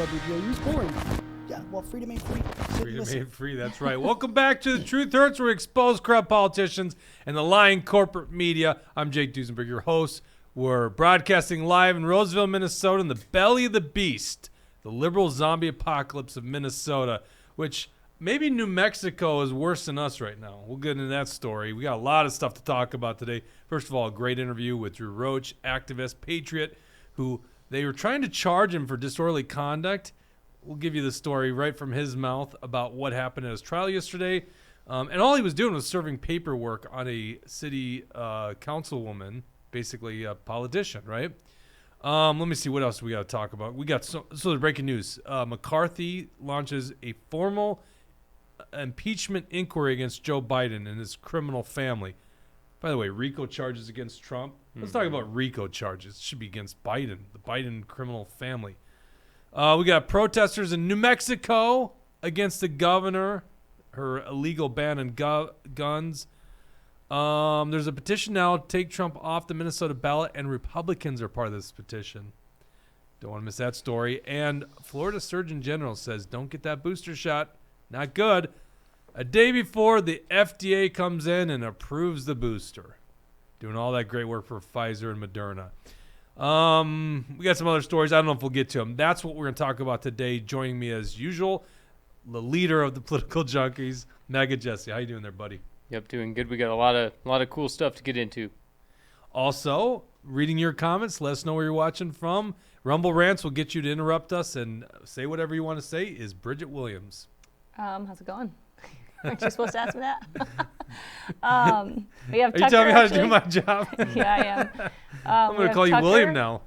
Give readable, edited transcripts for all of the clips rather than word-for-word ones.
WBO. He was born. Yeah, well, freedom ain't free. Freedom ain't free, that's right. Welcome back to The Truth Hurts, where we expose corrupt politicians and the lying corporate media. I'm Jake Duesenberg, your host. We're broadcasting live in Roseville, Minnesota, in the belly of the beast, the liberal zombie apocalypse of Minnesota, which maybe New Mexico is worse than us right now. We'll get into that story. We got a lot of stuff to talk about today. First of all, a great interview with Roach, activist, Patriot, who they were trying to charge him for disorderly conduct. We'll give you the story right from his mouth about what happened at his trial yesterday. And all he was doing was serving paperwork on a city councilwoman, basically a politician, right? Let me see what else we got to talk about. We got so the breaking news. McCarthy launches a formal impeachment inquiry against Joe Biden and his criminal family. By the way, RICO charges against Trump. Let's talk about RICO charges. It should be against Biden, the Biden criminal family. We got protesters in New Mexico against the governor, her illegal ban on guns. There's a petition now to take Trump off the Minnesota ballot, and Republicans are part of this petition. Don't want to miss that story. And Florida Surgeon General says, don't get that booster shot. Not good. A day before the FDA comes in and approves the booster. Doing all that great work for Pfizer and Moderna. We got some other stories. I don't know if we'll get to them. That's what we're going to talk about today. Joining me as usual, the leader of the political junkies, Mega Jesse. How you doing there, buddy? Yep, doing good. We got a lot of cool stuff to get into. Also, reading your comments. Let us know where you're watching from. Rumble Rants will get you to interrupt us and say whatever you want to say. Is Bridget Williams. How's it going? Aren't you supposed to ask me that? We have Are Tucker, you telling me how to actually. do my job? Yeah, I am. I'm going to call you Tucker. William now.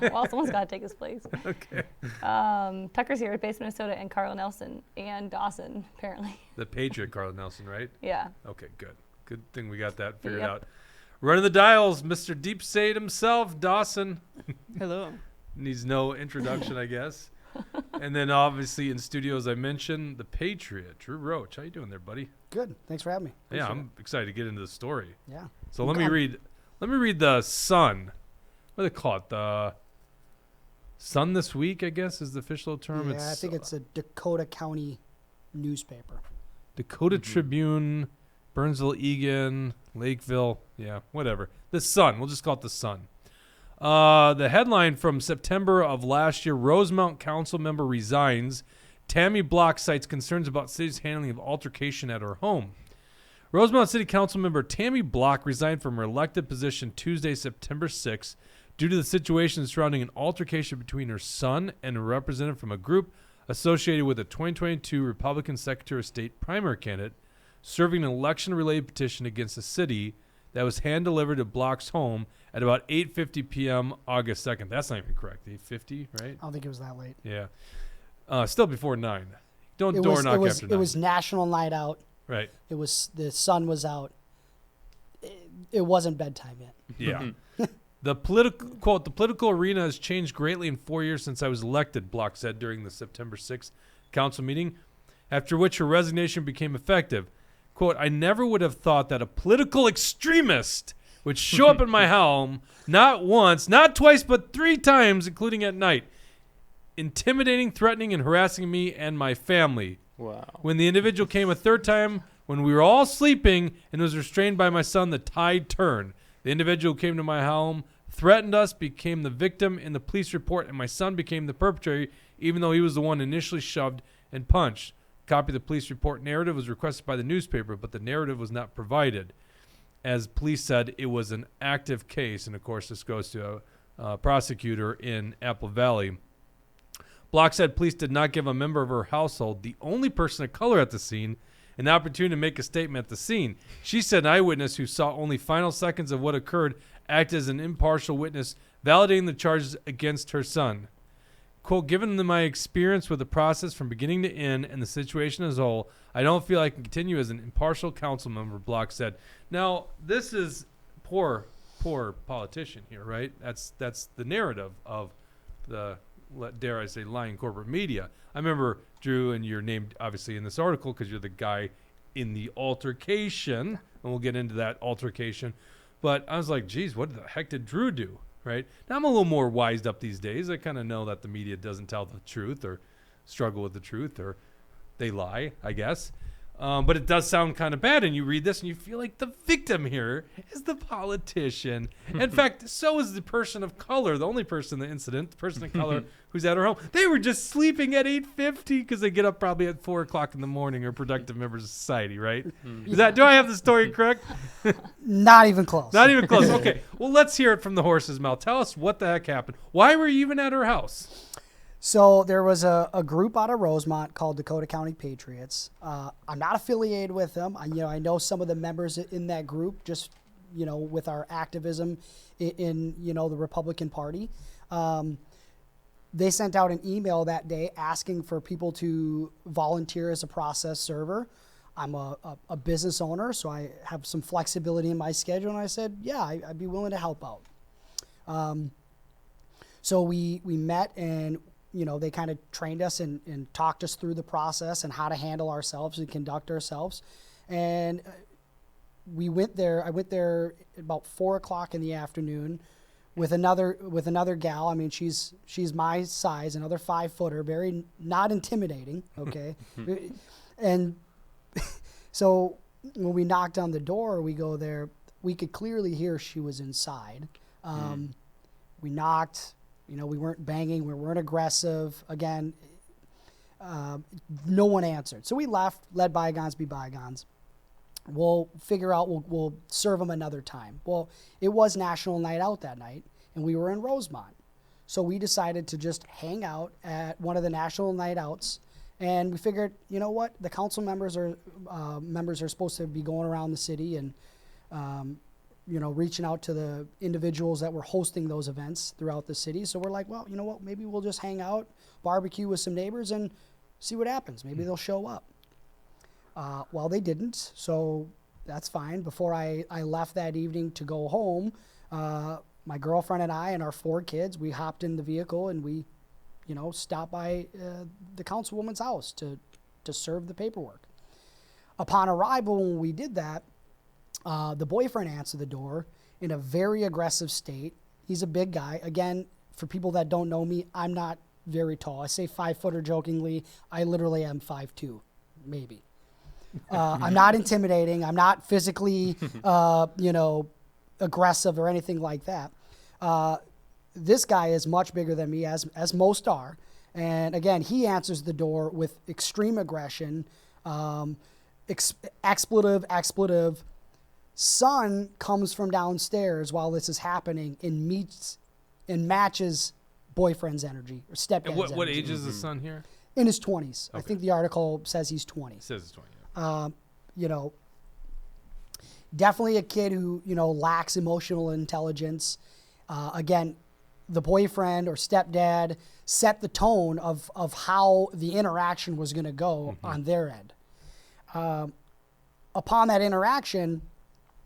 Well, someone's got to take his place. Okay. Tucker's here at Base Minnesota, and Carl Nelson and Dawson, apparently. The Patriot, Carl Nelson, right? Yeah. Okay, good. Good thing we got that figured Yep. out. Running the dials, Mr. Deep State himself, Dawson. Hello. Needs no introduction, I guess. And then obviously in studio, as I mentioned, the Patriot, Drew Roach. How you doing there, buddy? Good. Thanks for having me. Yeah, Appreciate I'm excited to get into the story. it. Yeah. So let me read the Sun. What do they call it? The Sun This Week, I guess, is the official term. Yeah, I think it's a Dakota County newspaper. Dakota Tribune, Burnsville, Egan, Lakeville. Yeah, whatever. The Sun. We'll just call it the Sun. The headline from September of last year, Rosemount Councilmember resigns. Tammy Block cites concerns about city's handling of altercation at her home. Rosemount City Councilmember Tammy Block resigned from her elected position Tuesday, September 6th, due to the situation surrounding an altercation between her son and a representative from a group associated with a 2022 Republican Secretary of State primary candidate, serving an election-related petition against the city that was hand-delivered to Block's home at about 8:50 p.m. August 2nd. That's not even correct. 8:50, right? I don't think it was that late. Yeah. Still before 9. Don't It door was, knock it was, after it 9. was National Night Out. Right. It was the sun was out. It wasn't bedtime yet. Yeah. The political arena has changed greatly in 4 years since I was elected, Block said during the September 6th council meeting, after which her resignation became effective. Quote, I never would have thought that a political extremist would show up in my home, not once, not twice, but 3 times, including at night, intimidating, threatening, and harassing me and my family. Wow. When the individual came a third time, when we were all sleeping and was restrained by my son, the tide turned. The individual who came to my home, threatened us, became the victim in the police report, and my son became the perpetrator, even though he was the one initially shoved and punched. A copy of the police report narrative was requested by the newspaper, but the narrative was not provided. As police said, it was an active case, and of course this goes to a prosecutor in Apple Valley. Block said police did not give a member of her household, the only person of color at the scene, an opportunity to make a statement at the scene. She said an eyewitness who saw only final seconds of what occurred acted as an impartial witness, validating the charges against her son. Quote, given my experience with the process from beginning to end and the situation as a whole, I don't feel I can continue as an impartial council member, Block said. Now, this is poor politician here, right? That's the narrative of the, dare I say, lying corporate media. I remember, Drew, and you're named obviously in this article because you're the guy in the altercation, and we'll get into that altercation. But I was like, geez, what the heck did Drew do? right? Now, I'm a little more wised up these days. I kind of know that the media doesn't tell the truth or struggle with the truth, or they lie, I guess. But it does sound kind of bad, and you read this and you feel like the victim here is the politician. In fact, so is the person of color, the only person in the incident, the person of color who's at her home. They were just sleeping at 8:50 because they get up probably at 4 o'clock in the morning, or productive members of society, right? Do I have the story correct? Not even close. Not even close. Okay, well, let's hear it from the horse's mouth. Tell us what the heck happened. Why were you even at her house? So there was a group out of Rosemount called Dakota County Patriots. I'm not affiliated with them. I know some of the members in that group, just with our activism in the Republican Party. They sent out an email that day asking for people to volunteer as a process server. I'm a business owner, so I have some flexibility in my schedule, and I said, yeah, I'd be willing to help out. So we met, and they kind of trained us and talked us through the process and how to handle ourselves and conduct ourselves. And we went there. I went there about 4 o'clock in the afternoon with another gal. I mean, she's my size, another 5-footer, very not intimidating. Okay. And so when we knocked on the door, we go there, we could clearly hear she was inside. We knocked. We weren't banging, we weren't aggressive. Again, no one answered. So we left, let bygones be bygones. We'll figure out, we'll serve them another time. Well, it was National Night Out that night, and we were in Rosemount. So we decided to just hang out at one of the National Night Outs, and we figured, you know what, the council members are supposed to be going around the city and reaching out to the individuals that were hosting those events throughout the city. So we're like, well, you know what, maybe we'll just hang out, barbecue with some neighbors, and see what happens. Maybe they'll show up. Well, they didn't, so that's fine. Before I left that evening to go home, my girlfriend and I and our 4 kids, we hopped in the vehicle and we, stopped by the councilwoman's house to serve the paperwork. Upon arrival, when we did that, the boyfriend answered the door in a very aggressive state. He's a big guy. Again, for people that don't know me, I'm not very tall. I say 5-footer jokingly. I literally am 5'2", maybe. I'm not intimidating. I'm not physically, aggressive or anything like that. This guy is much bigger than me, as most are. And again, he answers the door with extreme aggression, expletive. Son comes from downstairs while this is happening and matches boyfriend's energy or stepdad's energy. What age is the son here? In his 20s. Okay. I think the article says he's 20. It says it's 20. Definitely a kid who, lacks emotional intelligence. Again, the boyfriend or stepdad set the tone of how the interaction was going to go on their end. Upon that interaction,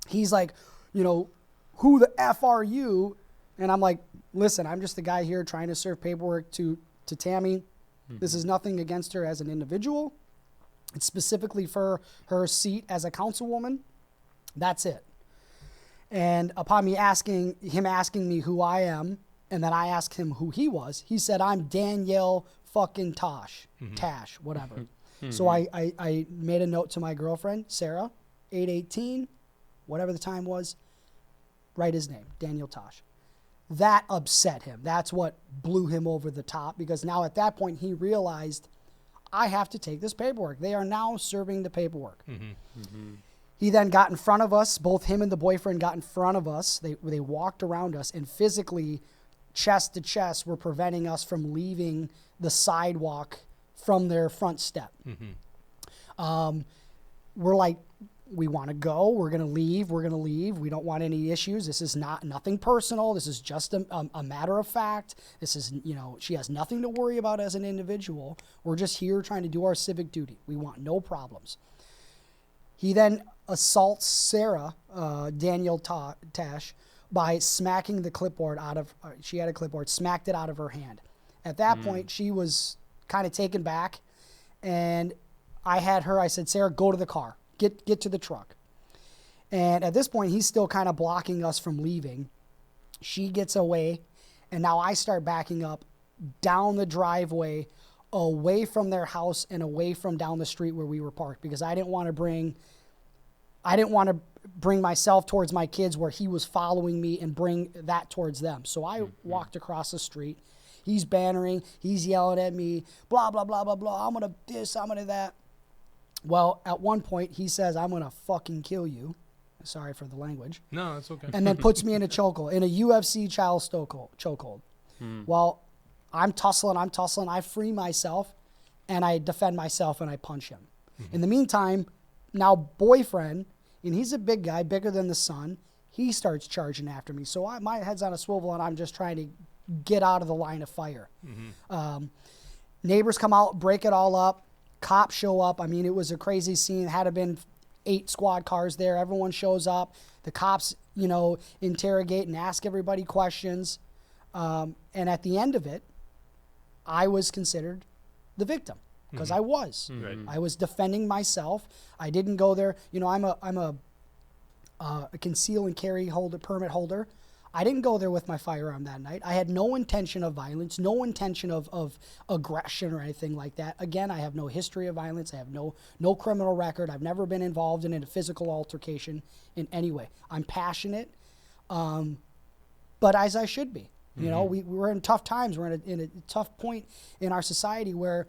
he's like, who the F are you? And I'm like, listen, I'm just the guy here trying to serve paperwork to Tammy. This is nothing against her as an individual. It's specifically for her seat as a councilwoman. That's it. And upon me asking me who I am, and then I asked him who he was, he said, I'm Danielle fucking Tash, whatever. So I made a note to my girlfriend, Sarah, 8:18, whatever the time was, write his name, Daniel Tosh. That upset him. That's what blew him over the top, because now at that point he realized, I have to take this paperwork. They are now serving the paperwork. He then got in front of us. Both him and the boyfriend got in front of us. They walked around us and physically, chest to chest, were preventing us from leaving the sidewalk from their front step. We're like, we want to go. We're going to leave. We don't want any issues. This is nothing personal. This is just a matter of fact. This is, she has nothing to worry about as an individual. We're just here trying to do our civic duty. We want no problems. He then assaults Sarah, Danielle Tash, by smacking the clipboard she had a clipboard, smacked it out of her hand. At that point, she was kind of taken back, and I said, Sarah, go to the car. Get to the truck. And at this point, he's still kind of blocking us from leaving. She gets away, and now I start backing up down the driveway, away from their house and away from down the street where we were parked, because I didn't want to bring myself towards my kids where he was following me and bring that towards them. So I walked across the street. He's bannering, he's yelling at me, blah, blah, blah, blah, blah. I'm going to this, I'm going to that. Well, at one point, he says, I'm going to fucking kill you. Sorry for the language. No, that's okay. And then puts me in a chokehold, in a UFC child chokehold. Well, I'm tussling. I free myself, and I defend myself, and I punch him. In the meantime, now boyfriend, and he's a big guy, bigger than the son, he starts charging after me. So my head's on a swivel, and I'm just trying to get out of the line of fire. Neighbors come out, break it all up. Cops show up. I mean, it was a crazy scene. Had to been 8 squad cars there. Everyone shows up. The cops, interrogate and ask everybody questions. And at the end of it, I was considered the victim, because I was. Right. I was defending myself. I didn't go there. I'm a conceal and carry permit holder. I didn't go there with my firearm that night. I had no intention of violence, no intention of aggression or anything like that. Again, I have no history of violence. I have no criminal record. I've never been involved in a physical altercation in any way. I'm passionate, but as I should be. We're in tough times. We're in a tough point in our society where,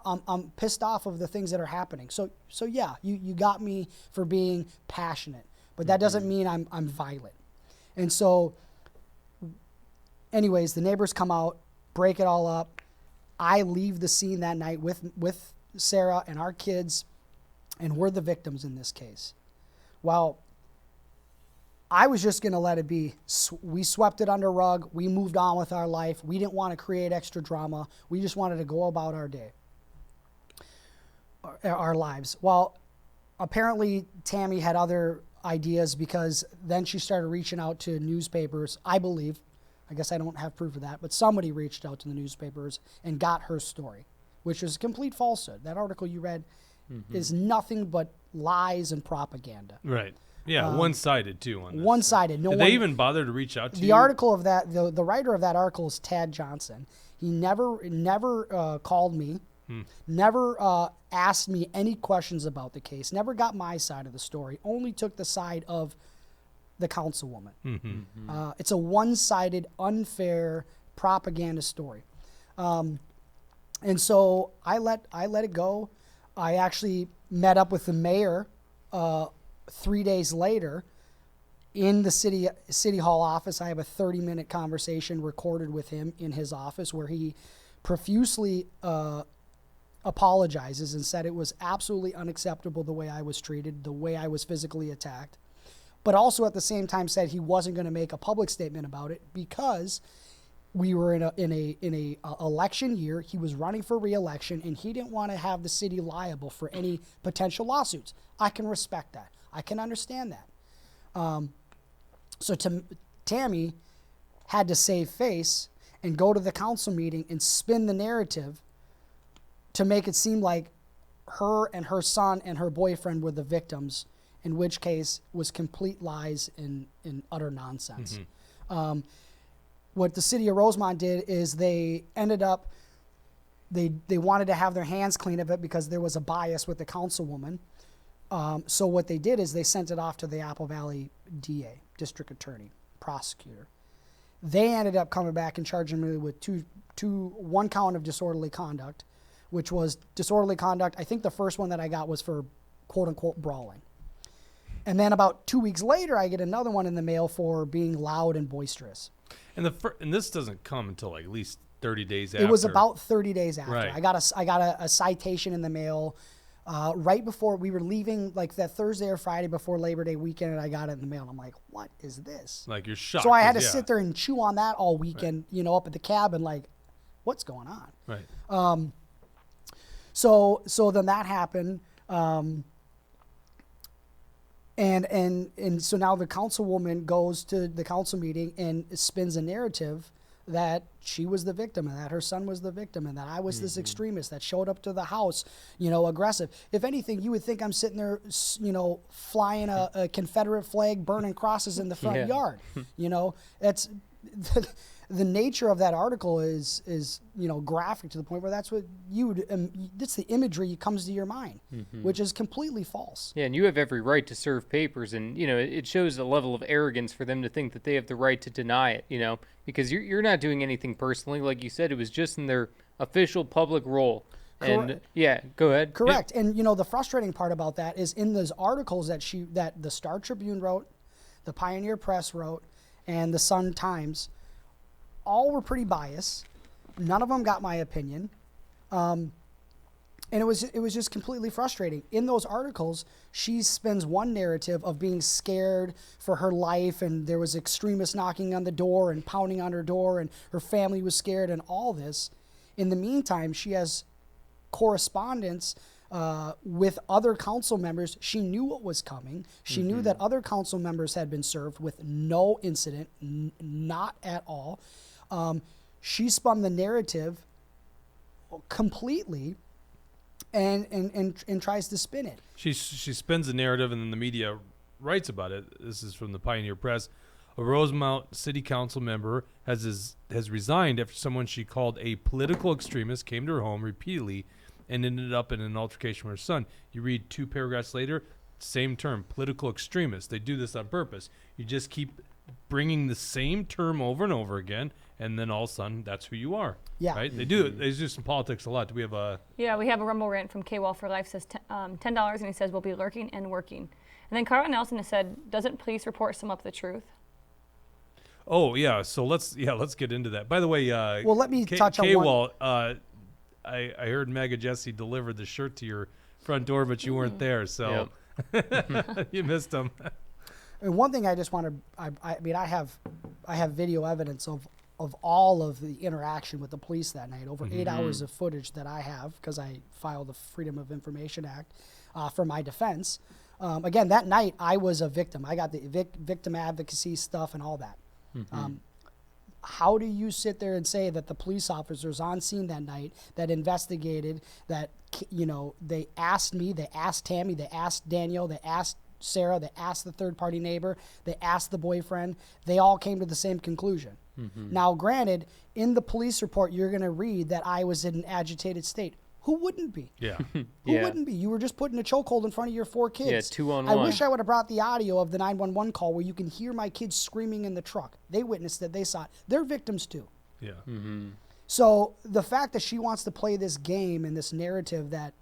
I'm pissed off of the things that are happening. So yeah, you got me for being passionate, but that doesn't mean I'm violent. And so, anyways, the neighbors come out, break it all up. I leave the scene that night with Sarah and our kids, and we're the victims in this case. Well, I was just going to let it be. We swept it under rug. We moved on with our life. We didn't want to create extra drama. We just wanted to go about our day, our lives. Well, apparently Tammy had other ideas, because then she started reaching out to newspapers, I believe. I guess I don't have proof of that, but somebody reached out to the newspapers and got her story, which is complete falsehood. That article you read is nothing but lies and propaganda. Right. Yeah, one-sided too. On this. One-sided. Did they even bother to reach out to you? The article of that, the writer of that article is Tad Johnson. He never called me, never asked me any questions about the case, never got my side of the story, only took the side of the councilwoman. It's a one-sided, unfair propaganda story. And so I let it go. I actually met up with the mayor 3 days later in the city hall office. I have a 30-minute conversation recorded with him in his office where he profusely apologizes and said it was absolutely unacceptable the way I was treated, the way I was physically attacked, but also at the same time said he wasn't going to make a public statement about it because we were in a election year. He was running for re-election, and he didn't want to have the city liable for any potential lawsuits. I can respect that. I can understand that. So Tammy had to save face and go to the council meeting and spin the narrative to make it seem like her and her son and her boyfriend were the victims, in which case was complete lies and utter nonsense. What the city of Rosemount did is they ended up, they wanted to have their hands clean of it because there was a bias with the councilwoman. So what they did is they sent it off to the Apple Valley DA, district attorney, prosecutor. They ended up coming back and charging me with one count of disorderly conduct, which was disorderly conduct. I think the first one that I got was for quote unquote brawling. And then about 2 weeks later, I get another one in the mail for being loud and boisterous. And this doesn't come until like at least 30 days after. It was about 30 days after. Right. I got a citation in the mail right before we were leaving, like that Thursday or Friday before Labor Day weekend, and I got it in the mail. And I'm like, what is this? Like you're shocked. So I had to sit there and chew on that all weekend, right. Up at the cabin, like, what's going on? Right. So then that happened. And so now the councilwoman goes to the council meeting and spins a narrative that she was the victim and that her son was the victim and that I was this extremist that showed up to the house, aggressive. If anything, you would think I'm sitting there, flying a Confederate flag, burning crosses in the front yard. That's the nature of that article is graphic to the point where that's what that's the imagery that comes to your mind, which is completely false. Yeah, and you have every right to serve papers, and it shows a level of arrogance for them to think that they have the right to deny it, because you're not doing anything personally. Like you said, it was just in their official public role. And yeah, go ahead. Correct. And the frustrating part about that is in those articles that the Star Tribune wrote, the Pioneer Press wrote, and the Sun Times, all were pretty biased. None of them got my opinion. And it was just completely frustrating. In those articles, she spins one narrative of being scared for her life, and there was extremists knocking on the door and pounding on her door, and her family was scared and all this. In the meantime, she has correspondence with other council members. She knew what was coming. She knew that other council members had been served with no incident, not at all. She spun the narrative completely and tries to spin it. She spins the narrative, and then the media writes about it. This is from the Pioneer Press. A Rosemount City Councilmember has resigned after someone she called a political extremist came to her home repeatedly and ended up in an altercation with her son. You read 2 paragraphs later, same term, political extremist. They do this on purpose. You just keep bringing the same term over and over again, and then all of a sudden, that's who you are. Yeah. Right? They do it. They do some politics a lot. Do we have a... Yeah, we have a Rumble rant from K-Wall for Life, says $10, and he says, we'll be lurking and working. And then Carl Nelson has said, doesn't police report sum up the truth? Oh, yeah. So let's get into that. By the way, well, let me touch on K-Wall, I heard Mega Jesse delivered the shirt to your front door, but you weren't there, so you missed him. And one thing I just want to, I have video evidence of all of the interaction with the police that night, over 8 hours of footage that I have, because I filed the Freedom of Information Act for my defense. Again, that night I was a victim. I got the victim advocacy stuff and all that. How do you sit there and say that the police officers on scene that night that investigated, that they asked me, they asked Tammy, they asked Daniel, they asked Sarah, they asked the third-party neighbor, they asked the boyfriend, they all came to the same conclusion. Now, granted, in the police report, you're going to read that I was in an agitated state. Who wouldn't be? Yeah. Who wouldn't be? You were just put in a chokehold in front of your 4 kids. Yeah, 2-on-1. I wish I would have brought the audio of the 911 call where you can hear my kids screaming in the truck. They witnessed it. They saw it. They're victims too. Yeah. So the fact that she wants to play this game and this narrative that,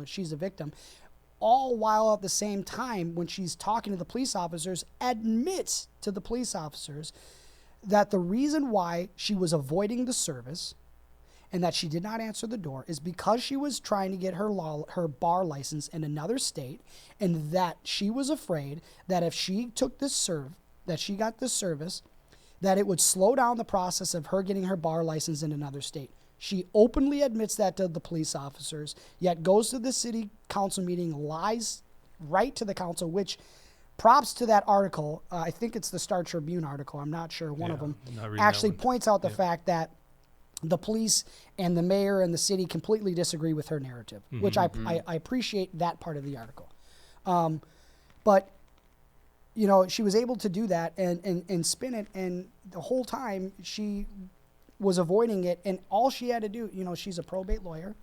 she's a victim, all while at the same time, when she's talking to the police officers, admits to the police officers that the reason why she was avoiding the service and that she did not answer the door is because she was trying to get her bar license in another state, and that she was afraid that if she took this that she got this service, that it would slow down the process of her getting her bar license in another state. She openly admits that to the police officers, yet goes to the city council meeting, lies right to the council, which props to that article. I think it's the Star Tribune article. I'm not sure. One of them actually points out the fact that the police and the mayor and the city completely disagree with her narrative, which I appreciate that part of the article. But, she was able to do that and spin it, and the whole time she was avoiding it, and all she had to do, she's a probate lawyer.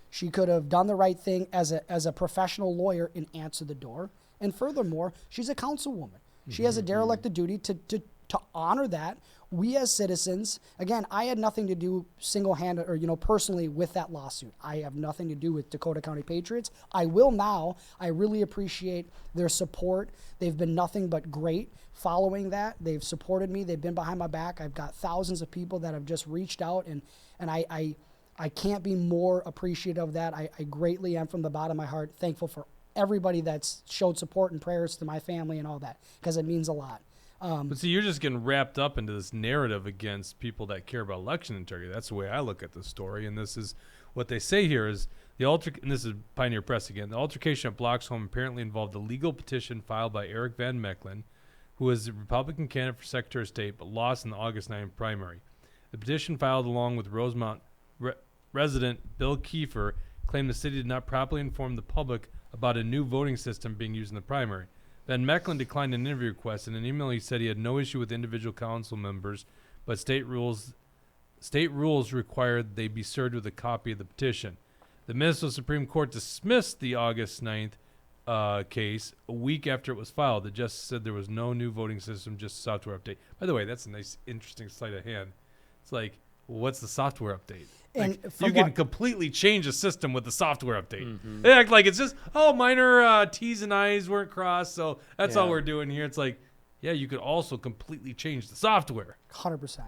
She could have done the right thing as a professional lawyer and answered the door. And furthermore, she's a councilwoman. She has a derelict duty to honor that. We as citizens, again, I had nothing to do single-handed or, personally with that lawsuit. I have nothing to do with Dakota County Patriots. I will now. I really appreciate their support. They've been nothing but great following that. They've supported me. They've been behind my back. I've got thousands of people that have just reached out, and I can't be more appreciative of that. I greatly am, from the bottom of my heart, thankful for everybody that's showed support and prayers to my family and all that, because it means a lot. But see, you're just getting wrapped up into this narrative against people that care about election integrity. That's the way I look at the story. And this is what they say here is and this is Pioneer Press again. The altercation at Block's home apparently involved a legal petition filed by Eric Van Mechelen, who was a Republican candidate for Secretary of State but lost in the August 9 primary. The petition filed along with Rosemount resident Bill Kiefer claimed the city did not properly inform the public about a new voting system being used in the primary. Ben Mecklin declined an interview request. In an email, he said he had no issue with individual council members, but state rules required they be served with a copy of the petition. The Minnesota Supreme Court dismissed the August 9th case a week after it was filed. The justice said there was no new voting system, just a software update. By the way, that's a nice, interesting sleight of hand. It's like, well, what's the software update? And Like, from you can what- completely change a system with the software update. They act like it's just, minor T's and I's weren't crossed, so that's all Yeah. we're doing here. It's like, yeah, you could also completely change the software. 100%.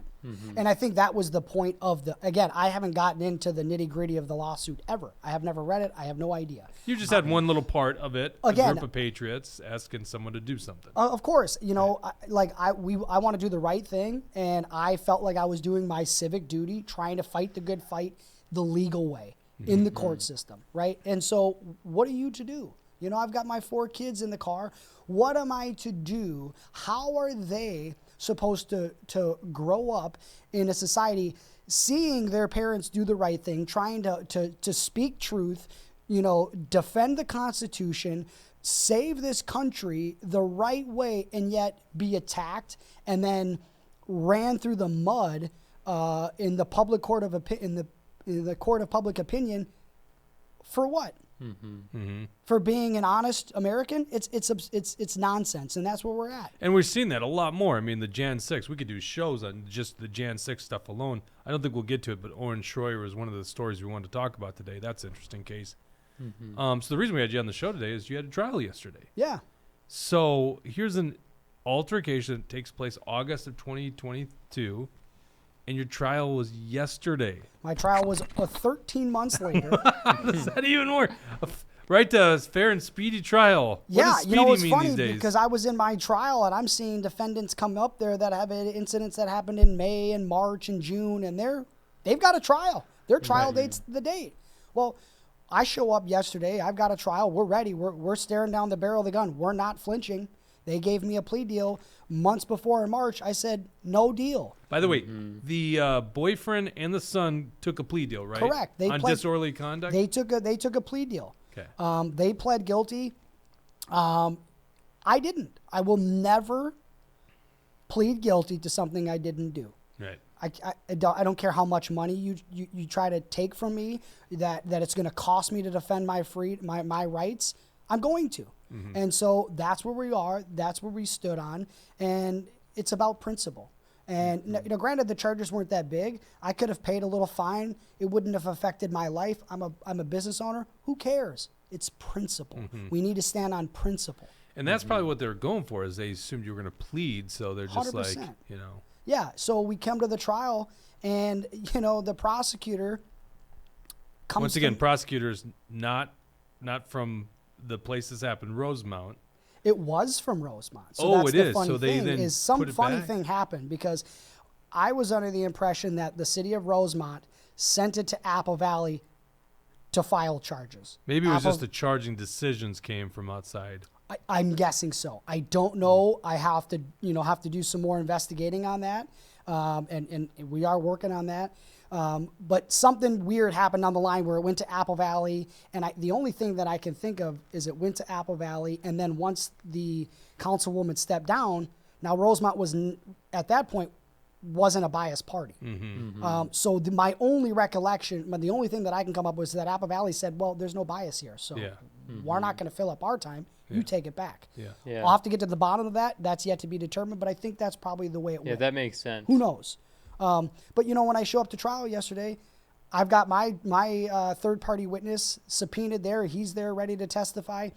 And I think that was the point of again, I haven't gotten into the nitty gritty of the lawsuit ever. I have never read it. I have no idea. You just had one little part of it, Again- a group of patriots asking someone to do something. Of course, I want to do the right thing, and I felt like I was doing my civic duty, trying to fight the good fight the legal way in the court system, right? And so, what are you to do? I've got my 4 kids in the car. What am I to do? How are they supposed to grow up in a society seeing their parents do the right thing, trying to speak truth, defend the Constitution, save this country the right way, and yet be attacked and then ran through the mud in the public court of in the court of public opinion for what? For being an honest American? It's nonsense, and that's where we're at. And we're seeing that a lot more. I mean, the Jan 6, we could do shows on just the Jan 6 stuff alone. I don't think we'll get to it, but Oren Schroyer is one of the stories we wanted to talk about today. That's an interesting case. So the reason we had you on the show today is you had a trial yesterday. Yeah. So here's an altercation that takes place August of 2022, and your trial was yesterday. My trial was 13 months later. Is that even more? Right to fair and speedy trial. What Yeah, does speedy it's mean funny these days? because I was in my trial and I'm seeing defendants come up there that have incidents that happened in May and March and June, and they've got a trial. Their trial date's the date. Well, I show up yesterday. I've got a trial. We're ready. We're staring down the barrel of the gun. We're not flinching. They gave me a plea deal months before in March. I said, no deal. By the way, the boyfriend and the son took a plea deal, right? Correct. They on pled- disorderly conduct. They took a plea deal. Okay. They pled guilty. I didn't. I will never plead guilty to something I didn't do. Right. I don't care how much money you try to take from me, that it's going to cost me to defend my rights. I'm going to. And so that's where we are. That's where we stood on. And it's about principle. And granted, the charges weren't that big. I could have paid a little fine. It wouldn't have affected my life. I'm a business owner. Who cares? It's principle. We need to stand on principle. And that's probably what they're going for, is they assumed you were going to plead, so they're just 100%. like, Yeah. So we come to the trial, and the prosecutor comes. Once again, prosecutors not from the place this happened, Rosemount. It was from Rosemount. So Oh, that's it the is. funny So they thing then is some put it funny back? thing happened because I was under the impression that the city of Rosemount sent it to Apple Valley to file charges. Maybe it was Apple- just the charging decisions came from outside. I'm guessing so. I don't know. I have to do some more investigating on that, and we are working on that. But something weird happened on the line where it went to Apple Valley, and the only thing that I can think of is it went to Apple Valley, and then once the councilwoman stepped down, now Rosemount at that point wasn't a biased party. So my only recollection, the only thing that I can come up with is that Apple Valley said, well, there's no bias here, so we're not going to fill up our time. You take it back. Yeah. I'll have to get to the bottom of that. That's yet to be determined, but I think that's probably the way it Yeah, went. that makes sense. Who knows? But when I show up to trial yesterday, I've got my third-party witness subpoenaed there. He's there ready to testify.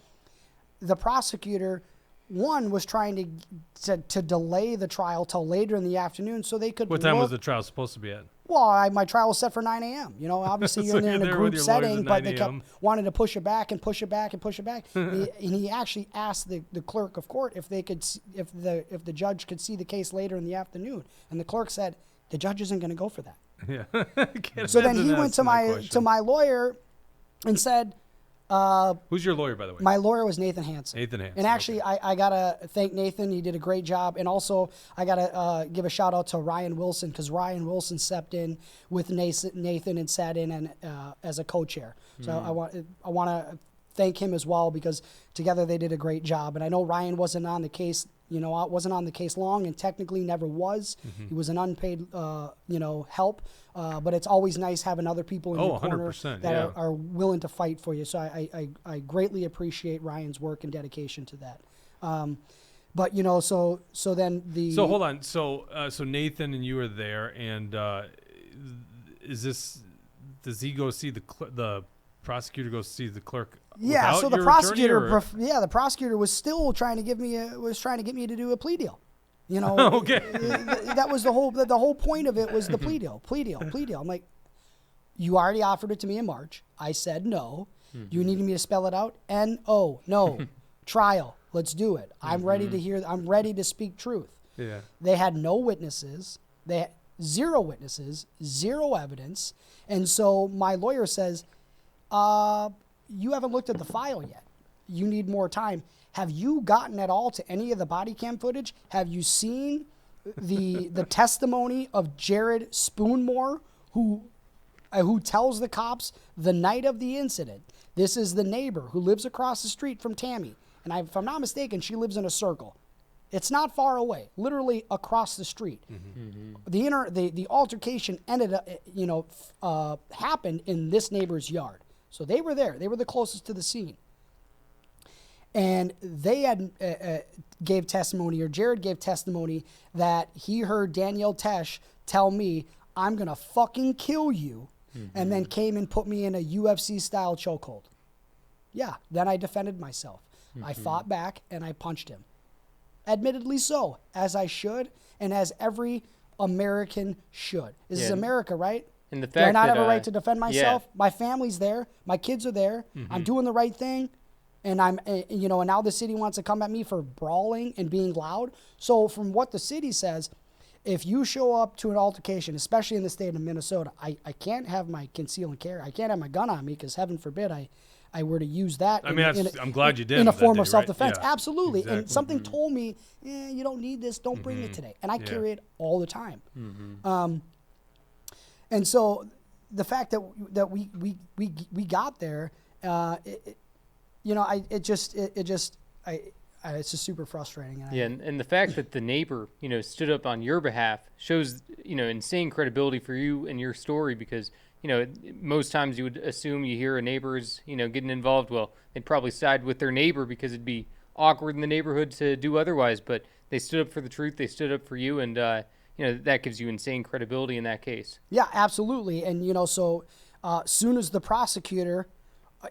The prosecutor, was trying to delay the trial till later in the afternoon so they could What time was look- the trial supposed to be at? Well, my trial was set for 9 a.m. Obviously you're So in there in you're a there with group your lawyers setting, at but 9 they kept a.m.. wanting to push it back and push it back and push it back. and he actually asked the clerk of court if the judge could see the case later in the afternoon, and the clerk said the judge isn't going to go for that. Yeah. So then he Imagine went to asking that question. my lawyer and said, Who's your lawyer, by the way? My lawyer was Nathan Hansen. Nathan Hansen. And actually, okay. I got to thank Nathan. He did a great job. And also, I got to give a shout out to Ryan Wilson, because Ryan Wilson stepped in with Nathan and sat in and, as a co-chair. So I want to thank him as well, because together they did a great job. And I know Ryan wasn't on the case, wasn't on the case long, and technically never was. He was an unpaid, help. But it's always nice having other people in your corner 100%, that yeah. are willing to fight for you. So I greatly appreciate Ryan's work and dedication to that. But so then the So hold on. So Nathan and you are there, and does he go see the prosecutor go see the clerk? Yeah, without so the your prosecutor, attorney, or- the prosecutor was still trying to get me to do a plea deal. Okay. That was the whole point of it, was the plea deal. I'm like, you already offered it to me in March. I said no. You needed me to spell it out? N-O, no. Trial. Let's do it. I'm ready to hear. I'm ready to speak truth. Yeah. They had no witnesses. They had zero witnesses, zero evidence. And so my lawyer says, you haven't looked at the file yet. You need more time. Have you gotten at all to any of the body cam footage? Have you seen the testimony of Jared Spoonmore, who tells the cops the night of the incident? This is the neighbor who lives across the street from Tammy. And if I'm not mistaken, she lives in a circle. It's not far away, literally across the street. The altercation ended up, happened in this neighbor's yard. So they were there. They were the closest to the scene. And they had gave testimony, or Jared gave testimony, that he heard Danielle Tesh tell me, "I'm going to fucking kill you," and then came and put me in a UFC-style chokehold. Yeah, then I defended myself. I fought back, and I punched him. Admittedly so, as I should, and as every American should. This is America, right? And the fact Do I not that, have a right to defend myself? Yeah. My family's there. My kids are there. I'm doing the right thing. And I'm, and now the city wants to come at me for brawling and being loud. So from what the city says, if you show up to an altercation, especially in the state of Minnesota, I can't have my conceal and carry. I can't have my gun on me, because heaven forbid I were to use that. I'm glad you did in a that form day, of self-defense. right? Yeah, Absolutely. exactly. And something told me, you don't need this. Don't bring it today. And I carry it all the time. And so the fact that we got there, it's just super frustrating. And the fact that the neighbor, stood up on your behalf shows, insane credibility for you and your story, because, most times you would assume you hear a neighbor's, getting involved. Well, they'd probably side with their neighbor because it'd be awkward in the neighborhood to do otherwise. But they stood up for the truth. They stood up for you. And, that gives you insane credibility in that case. Yeah, absolutely. And, so soon as the prosecutor,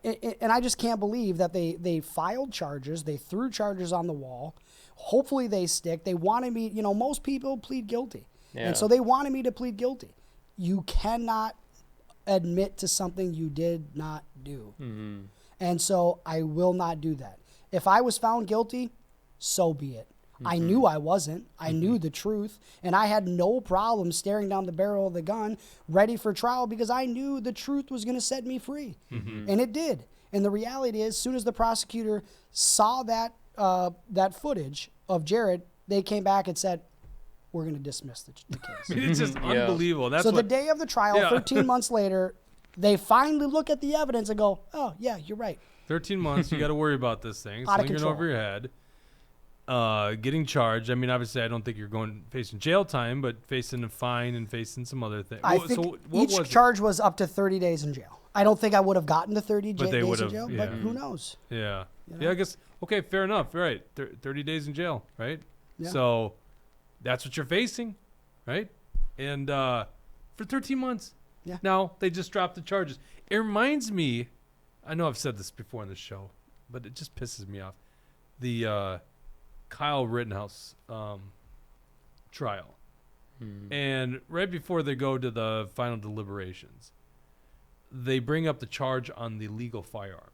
and I just can't believe that they filed charges. They threw charges on the wall. Hopefully they stick. They wanted me, most people plead guilty. Yeah. And so they wanted me to plead guilty. You cannot admit to something you did not do. And so I will not do that. If I was found guilty, so be it. I knew I wasn't. I knew the truth. And I had no problem staring down the barrel of the gun, ready for trial, because I knew the truth was going to set me free. And it did. And the reality is, as soon as the prosecutor saw that footage of Jared, they came back and said, we're going to dismiss the case. It's just unbelievable. That's so what, the day of the trial, 13 months later, they finally look at the evidence and go, oh, yeah, you're right. 13 months, you got to worry about this thing. It's Out of lingering control. over your head. Getting charged. I mean, obviously, I don't think you're facing jail time, but facing a fine and facing some other things. I think each charge was up to 30 days in jail. I don't think I would have gotten to 30 days in jail, but who knows? Yeah. Yeah, I guess. Okay, fair enough. Right. 30 days in jail, right? Yeah. So that's what you're facing, right? And for 13 months. Yeah. Now they just dropped the charges. It reminds me, I know I've said this before on the show, but it just pisses me off. The Kyle Rittenhouse trial. And right before they go to the final deliberations, they bring up the charge on the legal firearm.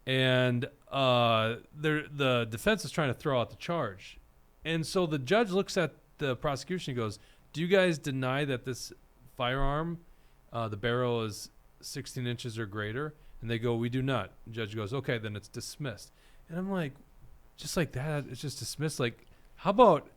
And the defense is trying to throw out the charge. And so the judge looks at the prosecution and goes, do you guys deny that this firearm, the barrel is 16 inches or greater, and they go, we do not. The judge goes, okay, then it's dismissed. And I'm like, just like that, it's just dismissed. Like, how about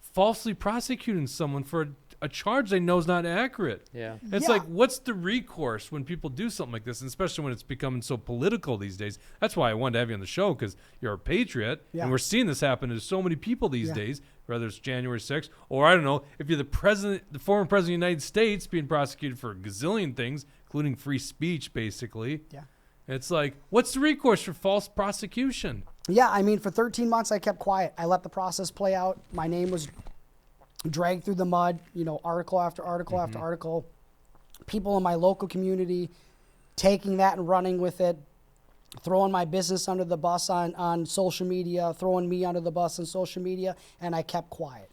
falsely prosecuting someone for a charge they know is not accurate? Yeah. It's Yeah. like, what's the recourse when people do something like this, and especially when it's becoming so political these days? That's why I wanted to have you on the show, because you're a patriot, Yeah. and we're seeing this happen to so many people these Yeah. days, whether it's January 6th, or I don't know, if you're the former president of the United States being prosecuted for a gazillion things, including free speech, basically. Yeah. It's like, what's the recourse for false prosecution? Yeah, I mean, for 13 months, I kept quiet. I let the process play out. My name was dragged through the mud, article after article after article. People in my local community taking that and running with it, throwing my business under the bus on social media, throwing me under the bus on social media, and I kept quiet.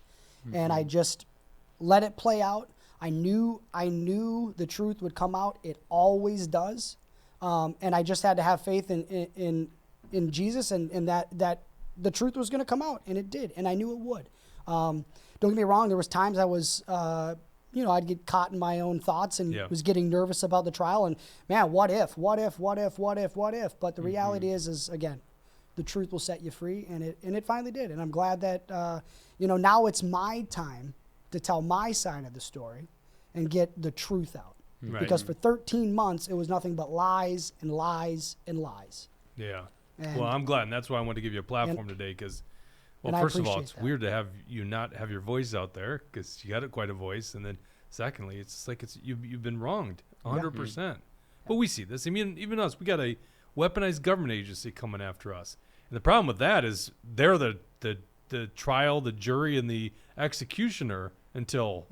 And I just let it play out. I knew the truth would come out. It always does. And I just had to have faith in Jesus and that the truth was going to come out, and it did, and I knew it would. Don't get me wrong. There was times I was, I'd get caught in my own thoughts and was getting nervous about the trial. And man, what if? But the reality is again, the truth will set you free, and it finally did. And I'm glad that now it's my time to tell my side of the story and get the truth out. Right. Because for 13 months it was nothing but lies and lies and lies. Yeah. And Well, I'm glad, and that's why I wanted to give you a platform today, because, well, and I first of all, appreciate it's that. weird to have you not have your voice out there, because you got quite a voice, and then secondly, it's just like you've been wronged 100%. But we see this. I mean, even us, we got a weaponized government agency coming after us, and the problem with that is they're the trial, the jury, and the executioner until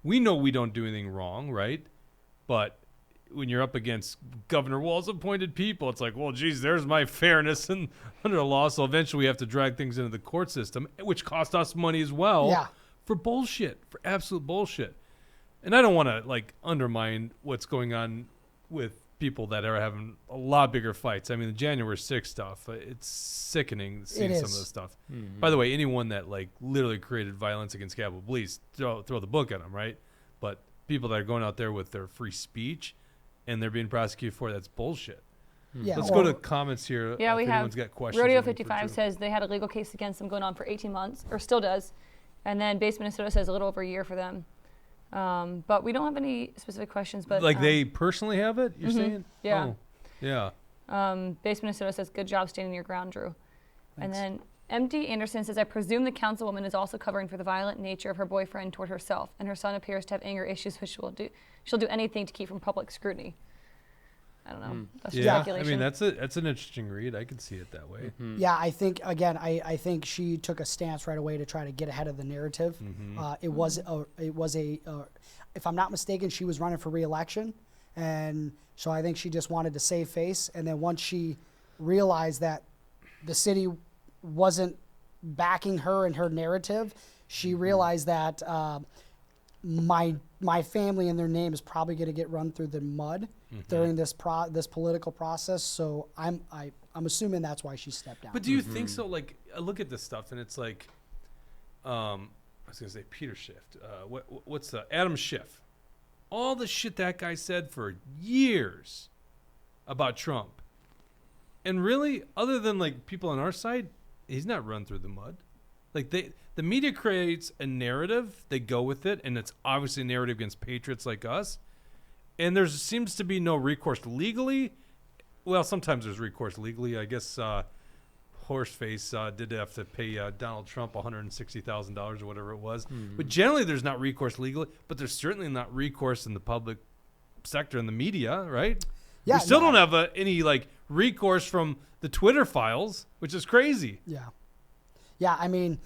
we know we don't do anything wrong, right? But when you're up against Governor Walz's appointed people, it's like, well, geez, there's my fairness and under the law. So eventually we have to drag things into the court system, which cost us money as well for bullshit, for absolute bullshit. And I don't want to undermine what's going on with people that are having a lot bigger fights. I mean, the January 6th stuff, it's sickening seeing some of this stuff. Mm-hmm. By the way, anyone that literally created violence against Capitol Police, throw the book at them, right? But people that are going out there with their free speech and they're being prosecuted for, that's bullshit. Yeah, Let's go to comments here. Yeah, we if have. anyone's got questions. Rodeo 55 says they had a legal case against them going on for 18 months, or still does. And then Base Minnesota says a little over a year for them. But we don't have any specific questions. But they personally have it, you're saying? Yeah. Oh, yeah. Base Minnesota says, good job standing your ground, Drew. Thanks. And then MD Anderson says, I presume the councilwoman is also covering for the violent nature of her boyfriend toward herself, and her son appears to have anger issues, which she'll do anything to keep from public scrutiny. I don't know. That's Yeah, speculation. I mean, that's an interesting read. I can see it that way. Mm-hmm. Yeah, I think again, I think she took a stance right away to try to get ahead of the narrative. It was a if I'm not mistaken, she was running for re-election, and so I think she just wanted to save face. And then once she realized that the city wasn't backing her and her narrative, she realized that my family and their name is probably going to get run through the mud during this political process. So I'm assuming that's why she stepped down. But do you think so? I look at this stuff and it's like, I was gonna say Peter Schiff. What's Adam Schiff? All the shit that guy said for years about Trump, and really, other than people on our side, he's not run through the mud. The media creates a narrative, they go with it, and it's obviously a narrative against patriots like us. And there seems to be no recourse legally. Well, sometimes there's recourse legally. I guess Horseface did have to pay Donald Trump $160,000 or whatever it was. But generally, there's not recourse legally. But there's certainly not recourse in the public sector and the media, right? Yeah, we still no, don't have any recourse from the Twitter files, which is crazy. Yeah. I mean,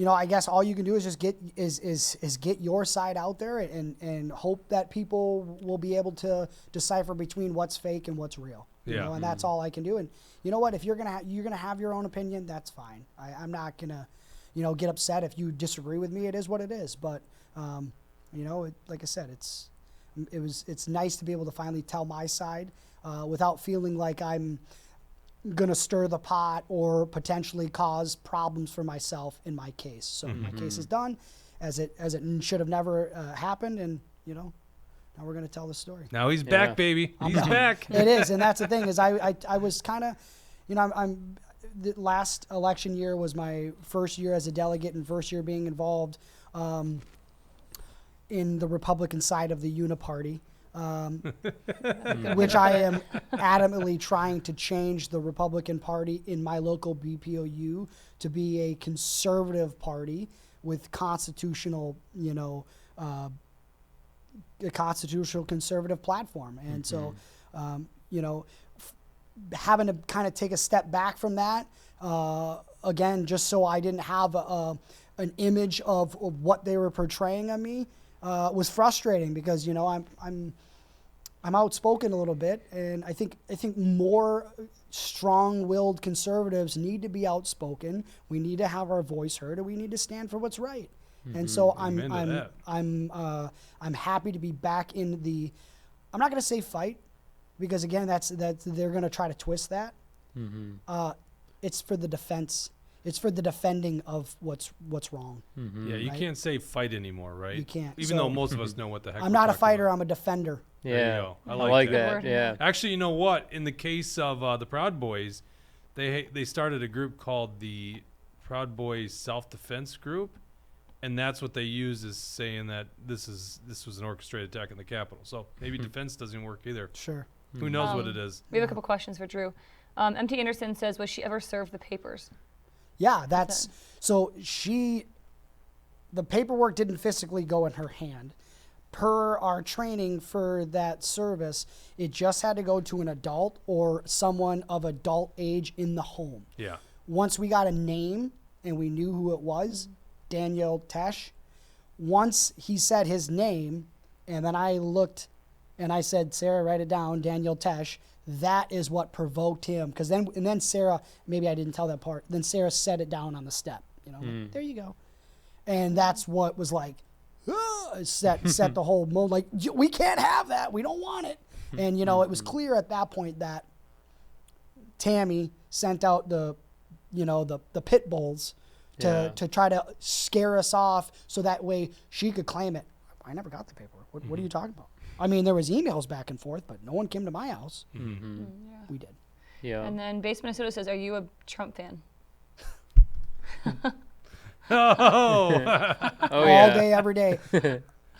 I guess all you can do is just get your side out there and hope that people will be able to decipher between what's fake and what's real. You know, and that's all I can do. And you know what? If you're gonna have your own opinion, that's fine. I'm not gonna, get upset if you disagree with me. It is what it is. But like I said, it's nice to be able to finally tell my side without feeling like I'm gonna stir the pot or potentially cause problems for myself in my case. So my case is done, as it should have never happened, and Now we're going to tell the story. Now he's Yeah. back, baby. He's back. It is, and that's the thing is I was kind of, I'm the last election year was my first year as a delegate and first year being involved in the Republican side of the Uniparty, which I am adamantly trying to change the Republican Party in my local BPOU to be a conservative party with constitutional, a constitutional conservative platform. And so, having to kind of take a step back from that, again, just so I didn't have an image of what they were portraying of me, was frustrating because, I'm outspoken a little bit, and I think more strong-willed conservatives need to be outspoken. We need to have our voice heard, and we need to stand for what's right. And so I'm happy to be back in the. I'm not going to say fight, because again, that's they're going to try to twist that. It's for the defense. It's for the defending of what's wrong. Yeah, you Right? can't say fight anymore, right? You can't. Even So- though most of us know what the heck. I'm we're not a talking fighter. about. I'm a defender. There you Yeah, go. I I like like that. that. Yeah. Actually, you know what? In the case of the Proud Boys, they started a group called the Proud Boys Self-Defense Group, and that's what they use is saying that this was an orchestrated attack on the Capitol. So maybe defense doesn't work either. Sure. Who knows what it is? We have a couple questions for Drew. MT Anderson says, was she ever served the papers? Yeah, that's so the paperwork didn't physically go in her hand. Per our training for that service, it just had to go to an adult or someone of adult age in the home. Yeah. Once we got a name and we knew who it was, Daniel Tesh, once he said his name, and then I looked and I said, Sarah, write it down, Daniel Tesh. That is what provoked him. Because then Sarah, maybe I didn't tell that part, then Sarah set it down on the step. Like, there you go. And that's what was like, set the whole mode. Like, we can't have that. We don't want it. And, it was clear at that point that Tammy sent out the pit bulls to try to scare us off so that way she could claim it. I never got the paperwork. What are you talking about? I mean, there was emails back and forth, but no one came to my house. We did. Yeah. And then Base Minnesota says, are you a Trump fan? Oh. Oh All yeah. day, every day.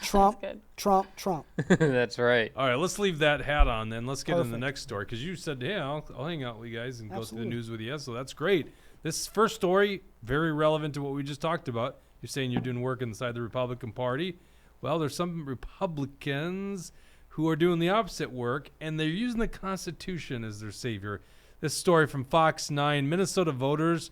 Trump, Good. Trump, Trump. That's right. All right, let's leave that hat on then. Let's get into the Perfect. next story because you said, "Yeah, I'll hang out with you guys and go through Absolutely. the news with you." So that's great. This first story very relevant to what we just talked about. You're saying you're doing work inside the Republican Party. Well, there's some Republicans who are doing the opposite work, and they're using the Constitution as their savior. This story from Fox 9: Minnesota voters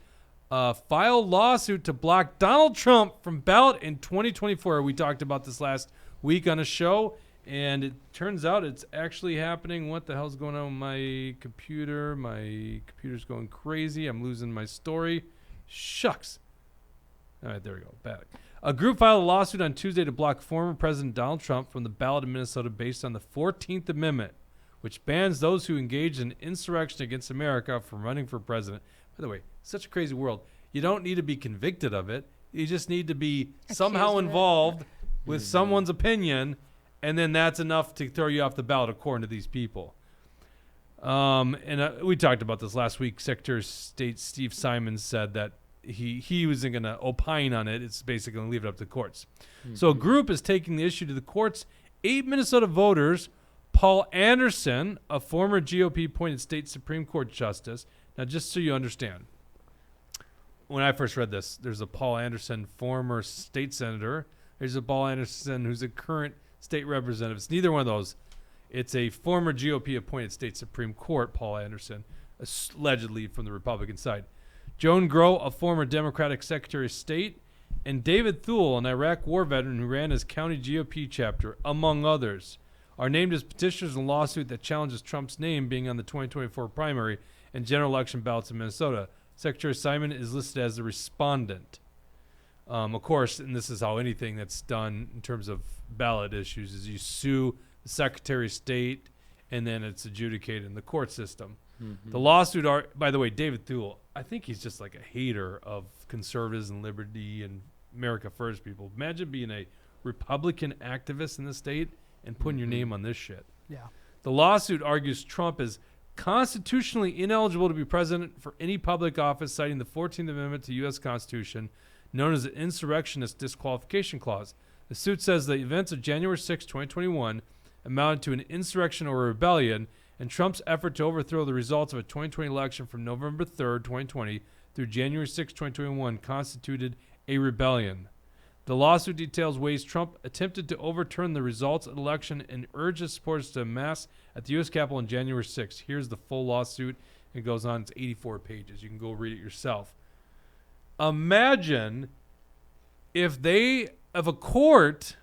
file lawsuit to block Donald Trump from ballot in 2024. We talked about this last week on a show, and it turns out it's actually happening. What the hell's going on with my computer? My computer's going crazy. I'm losing my story. Shucks. All right, there we go. Back. A group filed a lawsuit on Tuesday to block former President Donald Trump from the ballot in Minnesota based on the 14th Amendment, which bans those who engage in insurrection against America from running for president. By the way, such a crazy world. You don't need to be convicted of it. You just need to be somehow of it. involved with someone's opinion, and then that's enough to throw you off the ballot according to these people. We talked about this last week. Secretary of State Steve Simons said that he wasn't going to opine on it. It's basically going to leave it up to the courts. So a group is taking the issue to the courts. 8 Minnesota voters, Paul Anderson, a former GOP-appointed state Supreme Court justice. Now, just so you understand, when I first read this, there's a Paul Anderson, former state senator. There's a Paul Anderson who's a current state representative. It's neither one of those. It's a former GOP-appointed state Supreme Court, Paul Anderson, allegedly from the Republican side. Joan Groh, a former Democratic Secretary of State, and David Thule, an Iraq war veteran who ran his county GOP chapter, among others, are named as petitioners in a lawsuit that challenges Trump's name being on the 2024 primary and general election ballots in Minnesota. Secretary Simon is listed as the respondent. Of course, and this is how anything that's done in terms of ballot issues is you sue the Secretary of State, and then it's adjudicated in the court system. The lawsuit by the way, David Thule, I think he's just like a hater of conservatives and liberty and America First people. Imagine being a Republican activist in the state and putting your name on this shit. Yeah. The lawsuit argues Trump is constitutionally ineligible to be president for any public office, citing the 14th Amendment to the U.S. Constitution, known as the Insurrectionist Disqualification Clause. The suit says the events of January 6, 2021 amounted to an insurrection or rebellion, and Trump's effort to overthrow the results of a 2020 election from November 3, 2020 through January 6, 2021 constituted a rebellion. The lawsuit details ways Trump attempted to overturn the results of the election and urged his supporters to amass at the U.S. Capitol on January 6th. Here's the full lawsuit. It goes on. It's 84 pages. You can go read it yourself. Imagine if a court,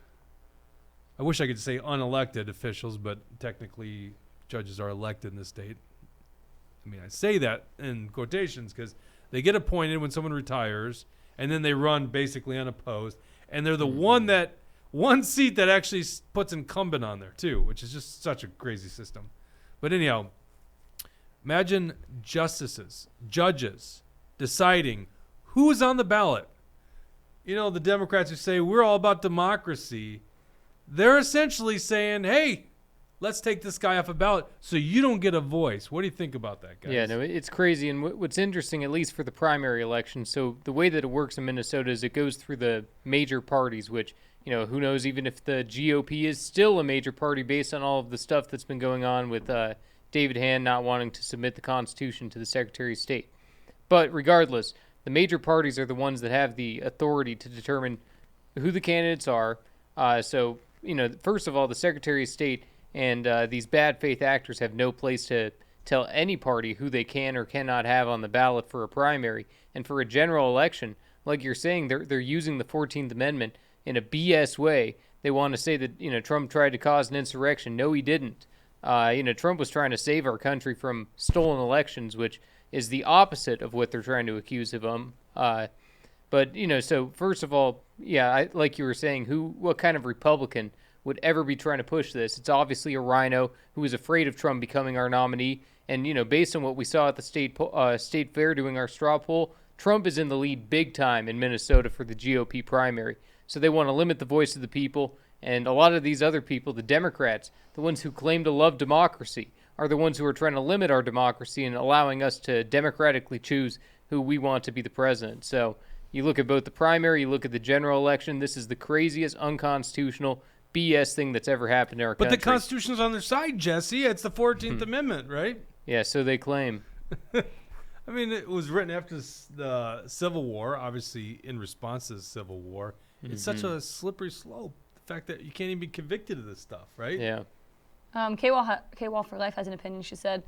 I wish I could say unelected officials, but technically judges are elected in this state. I mean, I say that in quotations because they get appointed when someone retires, and then they run basically unopposed. And they're the one seat that actually puts incumbent on there too, which is just such a crazy system. But anyhow, imagine judges deciding who's on the ballot. You know, the Democrats who say we're all about democracy, they're essentially saying, hey, let's take this guy off a ballot so you don't get a voice. What do you think about that, guys? Yeah, no, it's crazy. And what's interesting, at least for the primary election, so the way that it works in Minnesota is it goes through the major parties, which, you know, who knows even if the GOP is still a major party based on all of the stuff that's been going on with David Hand not wanting to submit the Constitution to the Secretary of State. But regardless, the major parties are the ones that have the authority to determine who the candidates are. So, you know, first of all, the Secretary of State and these bad faith actors have no place to tell any party who they can or cannot have on the ballot for a primary. And for a general election, like you're saying, they're using the 14th Amendment in a BS way. They want to say that, you know, Trump tried to cause an insurrection. No, he didn't. You know, Trump was trying to save our country from stolen elections, which is the opposite of what they're trying to accuse of him. But, you know, so first of all, yeah, like you were saying, what kind of Republican would ever be trying to push this? It's obviously a rhino who is afraid of Trump becoming our nominee. And, you know, based on what we saw at the state fair doing our straw poll, Trump is in the lead big time in Minnesota for the GOP primary. So they want to limit the voice of the people. And a lot of these other people, the Democrats, the ones who claim to love democracy, are the ones who are trying to limit our democracy and allowing us to democratically choose who we want to be the president. So you look at both the primary, you look at the general election, this is the craziest unconstitutional BS thing that's ever happened in our country. But the Constitution's on their side, Jesse. It's the 14th Amendment, right? Yeah, so they claim. I mean, it was written after the Civil War, obviously in response to the Civil War. It's such a slippery slope. The fact that you can't even be convicted of this stuff, right? Yeah. K-Wall for Life has an opinion. She said,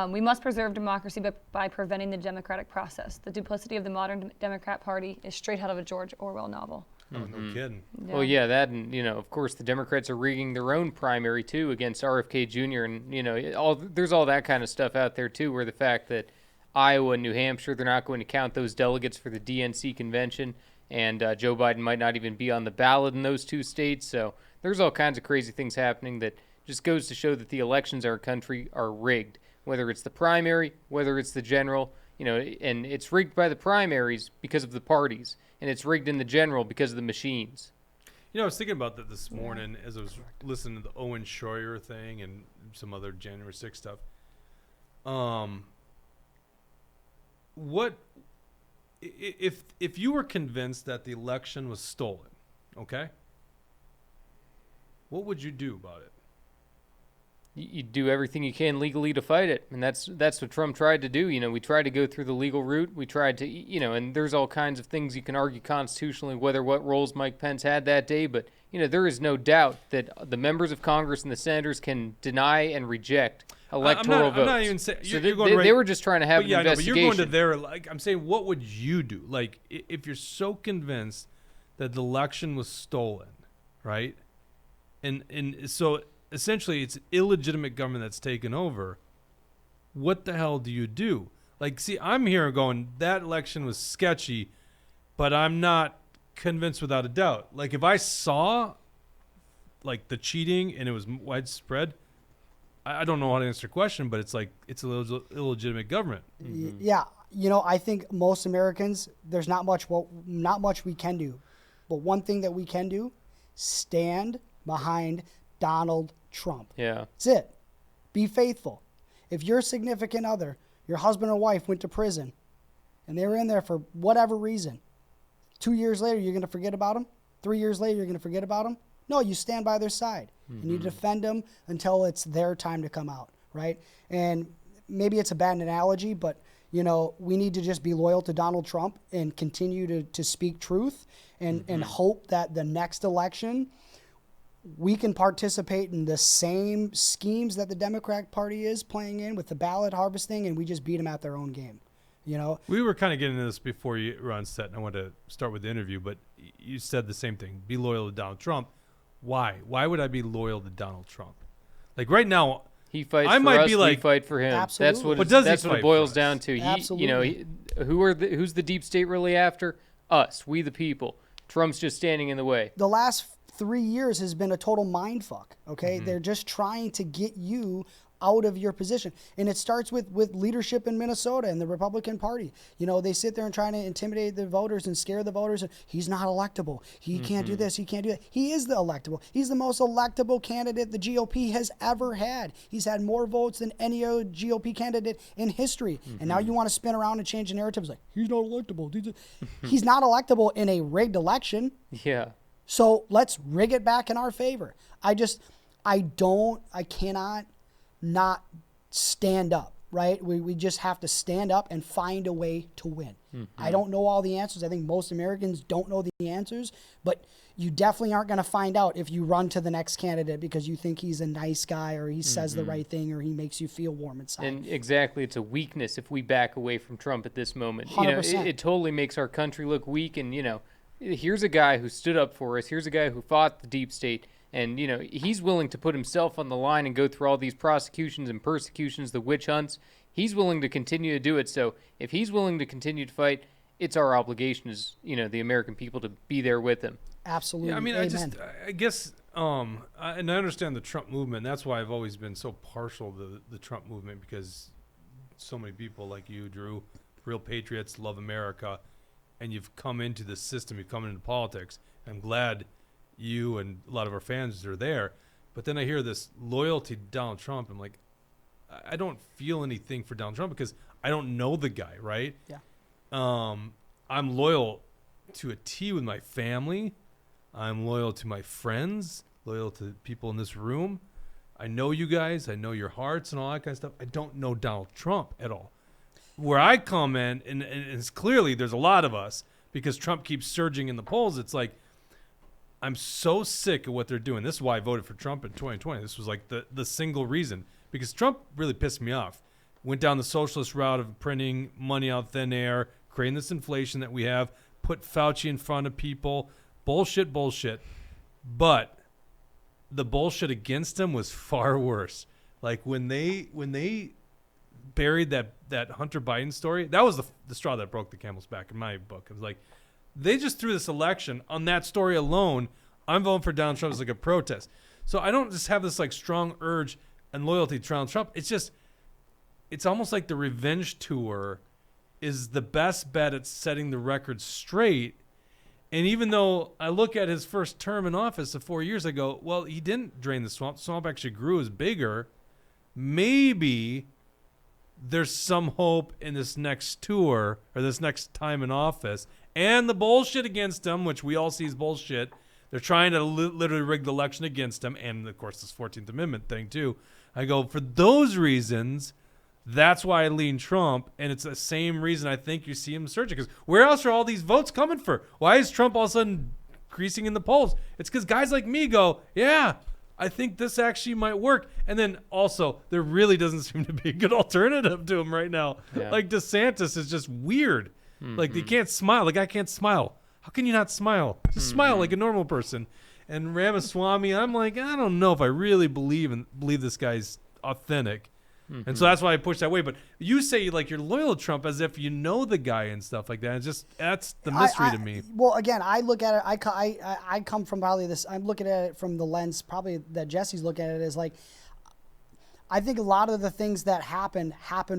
we must preserve democracy by preventing the democratic process. The duplicity of the modern Democrat Party is straight out of a George Orwell novel. Oh, no kidding. Yeah. Well, yeah, that, and, you know, of course, the Democrats are rigging their own primary, too, against RFK Jr., and, you know, there's all that kind of stuff out there, too, where the fact that Iowa and New Hampshire, they're not going to count those delegates for the DNC convention, and Joe Biden might not even be on the ballot in those two states, so there's all kinds of crazy things happening that just goes to show that the elections in our country are rigged, whether it's the primary, whether it's the general, you know, and it's rigged by the primaries because of the parties, and it's rigged in the general because of the machines. You know, I was thinking about that this morning as I was listening to the Owen Schroyer thing and some other January 6th stuff. What if you were convinced that the election was stolen, okay? What would you do about it? You do everything you can legally to fight it. And that's what Trump tried to do. You know, we tried to go through the legal route. We tried to, you know, and there's all kinds of things you can argue constitutionally, what roles Mike Pence had that day. But, you know, there is no doubt that the members of Congress and the senators can deny and reject electoral votes. I'm not even saying. So they were just trying to have an investigation. But you're going to their, like, I'm saying, what would you do? Like, if you're so convinced that the election was stolen, right? And so essentially it's illegitimate government that's taken over. What the hell do you do? Like, see, I'm here going, that election was sketchy, but I'm not convinced without a doubt. Like, if I saw, like, the cheating and it was widespread, I don't know how to answer the question, but it's like, it's an illegitimate government. Yeah. You know, I think most Americans, there's not much we can do. But one thing that we can do, stand behind Donald Trump. Yeah. That's it. Be faithful. If your significant other, your husband or wife, went to prison and they were in there for whatever reason, 2 years later, you're going to forget about them? 3 years later, you're going to forget about them? No, you stand by their side and you defend them until it's their time to come out, right? And maybe it's a bad analogy, but you know, we need to just be loyal to Donald Trump and continue to speak truth and hope that the next election we can participate in the same schemes that the Democratic Party is playing in with the ballot harvesting, and we just beat them at their own game. You know, We were kind of getting into this before you were on set, and I wanted to start with the interview, but you said the same thing. Be loyal to Donald Trump. Why? Why would I be loyal to Donald Trump? Like right now, He fights I for might us, be like- we fight for him. Absolutely. That's what But it's- does he that's what fight it for boils us? down to. Absolutely. Who's the deep state really after? Us, we the people. Trump's just standing in the way. the last 3 years has been a total mind fuck. Okay, they're just trying to get you out of your position, and it starts with leadership in Minnesota and the Republican Party. You know, they sit there and try to intimidate the voters and scare the voters. He's not electable. He can't do this. He can't do that. He is the electable. He's the most electable candidate the GOP has ever had. He's had more votes than any other GOP candidate in history. And now you want to spin around and change the narratives like he's not electable. He's not electable in a rigged election. Yeah. So let's rig it back in our favor. I cannot not stand up, right? We just have to stand up and find a way to win. I don't know all the answers. I think most Americans don't know the answers, but you definitely aren't going to find out if you run to the next candidate because you think he's a nice guy or he says the right thing or he makes you feel warm inside. And exactly, it's a weakness if we back away from Trump at this moment. You know, 100%. it totally makes our country look weak. And, you know, here's a guy who stood up for us. Here's a guy who fought the deep state. And, you know, he's willing to put himself on the line and go through all these prosecutions and persecutions, the witch hunts. He's willing to continue to do it. So if he's willing to continue to fight, it's our obligation as, you know, the American people to be there with him. Absolutely. Yeah, I mean, Amen. I guess, and I understand the Trump movement. That's why I've always been so partial to the Trump movement because so many people like you, Drew, real patriots, love America, and you've come into the system, you've come into politics. I'm glad you and a lot of our fans are there. But then I hear this loyalty to Donald Trump. I'm like, I don't feel anything for Donald Trump because I don't know the guy, right? Yeah. I'm loyal to a T with my family. I'm loyal to my friends, loyal to people in this room. I know you guys. I know your hearts and all that kind of stuff. I don't know Donald Trump at all. Where I come in, and it's clearly there's a lot of us because Trump keeps surging in the polls. It's like, I'm so sick of what they're doing. This is why I voted for Trump in 2020. This was like the single reason because Trump really pissed me off. Went down the socialist route of printing money out of thin air, creating this inflation that we have, put Fauci in front of people. Bullshit. But the bullshit against him was far worse. Like when they buried that Hunter Biden story, that was the straw that broke the camel's back in my book. It was like, they just threw this election on that story alone. I'm voting for Donald Trump as like a protest. So I don't just have this like strong urge and loyalty to Donald Trump. It's almost like the revenge tour is the best bet at setting the record straight. And even though I look at his first term in office of 4 years ago, well, he didn't drain the swamp. The swamp actually grew, is bigger. Maybe there's some hope in this next tour or this next time in office. And the bullshit against him, which we all see is bullshit. They're trying to literally rig the election against him. And, of course, this 14th Amendment thing, too. I go, for those reasons, that's why I lean Trump. And it's the same reason I think you see him surging. Because where else are all these votes coming for? Why is Trump all of a sudden increasing in the polls? It's because guys like me go, yeah, I think this actually might work. And then also, there really doesn't seem to be a good alternative to him right now. Yeah. Like DeSantis is just weird. Like they can't smile. The guy can't smile. How can you not smile? Just smile like a normal person. And Ramaswamy, I'm like, I don't know if I really believe this guy's authentic. And so that's why I push that way. But you say like you're loyal to Trump as if you know the guy and stuff like that. It's just that's the mystery to me. Well, again, I look at it. I come from probably this. I'm looking at it from the lens probably that Jesse's looking at it as like. I think a lot of the things that happened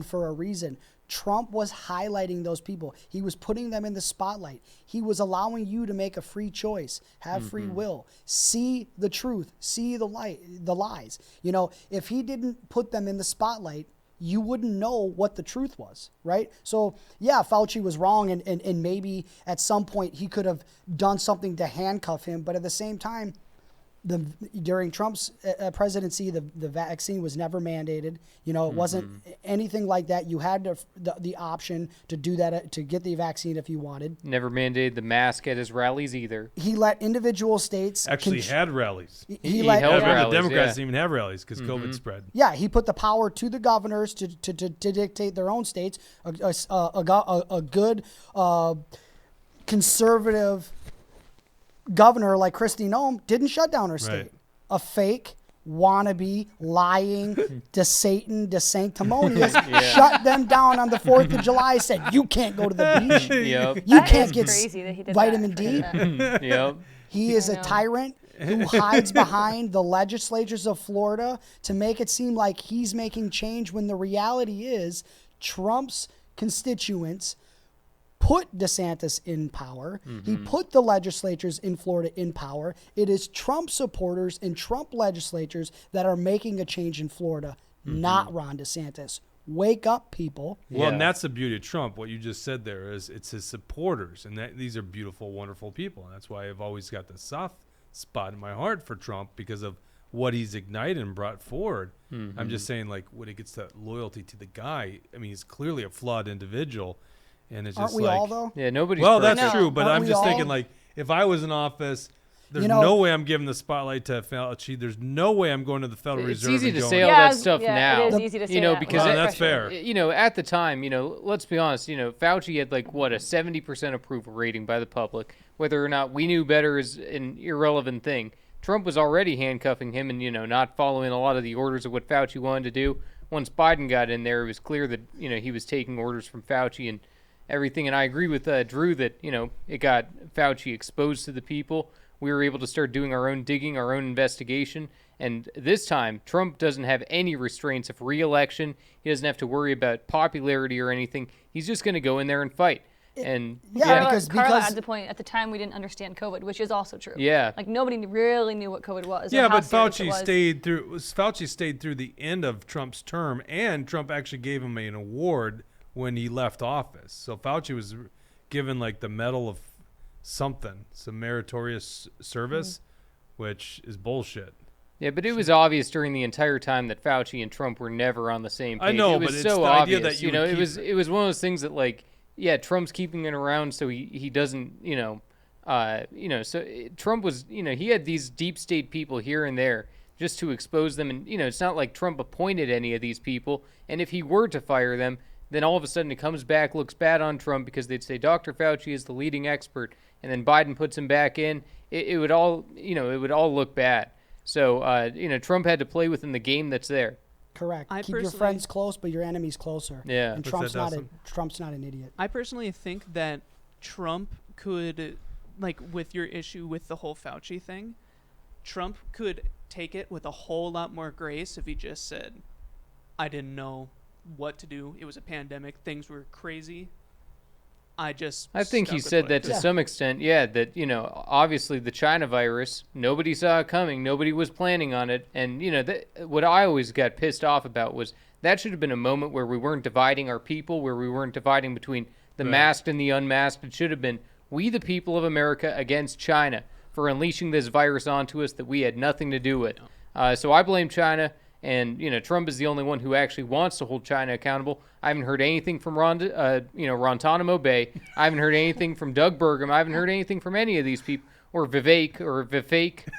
for a reason. Trump was highlighting those people. He was putting them in the spotlight. He was allowing you to make a free choice, have free will, see the truth, see the lies. You know, if he didn't put them in the spotlight, you wouldn't know what the truth was, right? So, yeah, Fauci was wrong, and maybe at some point he could have done something to handcuff him, but at the same time, during Trump's presidency, the vaccine was never mandated. You know, it wasn't anything like that. You had the option to do that, to get the vaccine if you wanted. Never mandated the mask at his rallies either. He let individual states actually had rallies. He let held The rallies, Democrats didn't even have rallies because COVID spread. Yeah, he put the power to the governors to dictate their own states. A good conservative governor like Kristi Noem didn't shut down her state. Right. A fake, wannabe, lying, sanctimonious shut them down on the 4th of July, said, you can't go to the beach. Yep. You That can't is get crazy that he did vitamin that. D. Yep. He is I a know. tyrant who hides behind the legislatures of Florida to make it seem like he's making change when the reality is Trump's constituents put DeSantis in power. He put the legislatures in Florida in power. It is Trump supporters and Trump legislatures that are making a change in Florida, not Ron DeSantis. Wake up, people. Well, and Yeah. that's the beauty of Trump. What you just said there is it's his supporters, and these are beautiful, wonderful people. And that's why I've always got the soft spot in my heart for Trump because of what he's ignited and brought forward. I'm just saying, like, when it gets to loyalty to the guy, I mean, he's clearly a flawed individual. And it's just Aren't we like, all, though? Yeah, nobody's well, perfect. that's No. true, but Aren't I'm we just all? thinking, like, if I was in office, there's You know- no way I'm giving the spotlight to Fauci. There's no way I'm going to the Federal It's Reserve. easy and to going, say all Yeah, that stuff yeah, now. it is easy to say know, that because without that's pressure. fair. You know, at the time, let's be honest, Fauci had like what, a 70% approval rating by the public. Whether or not we knew better is an irrelevant thing. Trump was already handcuffing him and, not following a lot of the orders of what Fauci wanted to do. Once Biden got in there, it was clear that, he was taking orders from Fauci and everything. And I agree with Drew that, it got Fauci exposed to the people. We were able to start doing our own digging, our own investigation. And this time, Trump doesn't have any restraints of re-election. He doesn't have to worry about popularity or anything. He's just going to go in there and fight. And Yeah, Carla because had the point. At the time, we didn't understand COVID, which is also true. Yeah. Like, nobody really knew what COVID was. or yeah, how but serious it Fauci was. stayed through the end of Trump's term, and Trump actually gave him an award when he left office. So Fauci was given like the Medal of something, some meritorious service, which is bullshit. Yeah, but it was obvious during the entire time that Fauci and Trump were never on the same page. I know, it was but it's so the idea obvious. that you know, would it keep was it was one of those things that like, yeah, Trump's keeping it around so he doesn't, Trump was, he had these deep state people here and there just to expose them, and it's not like Trump appointed any of these people, and if he were to fire them, then all of a sudden it comes back, looks bad on Trump because they'd say Dr. Fauci is the leading expert, and then Biden puts him back in. It would all, it would all look bad. So, Trump had to play within the game that's there. correct. I Keep your personally- friends close, but your enemies closer. Yeah. And What's that, Trump's not an idiot. I personally think that Trump could, like, with your issue with the whole Fauci thing, Trump could take it with a whole lot more grace if he just said, I didn't know what to do. It was a pandemic. Things were crazy. I think he stuck with said what I that did." to some extent, yeah, that, obviously the China virus, nobody saw it coming, nobody was planning on it. And, what I always got pissed off about was that should have been a moment where we weren't dividing our people, where we weren't dividing between the masked and the unmasked. It should have been we, the people of America, against China for unleashing this virus onto us that we had nothing to do with. So I blame China. And, Trump is the only one who actually wants to hold China accountable. I haven't heard anything from Guantanamo Bay. I haven't heard anything from Doug Burgum. I haven't heard anything from any of these people. Or Vivek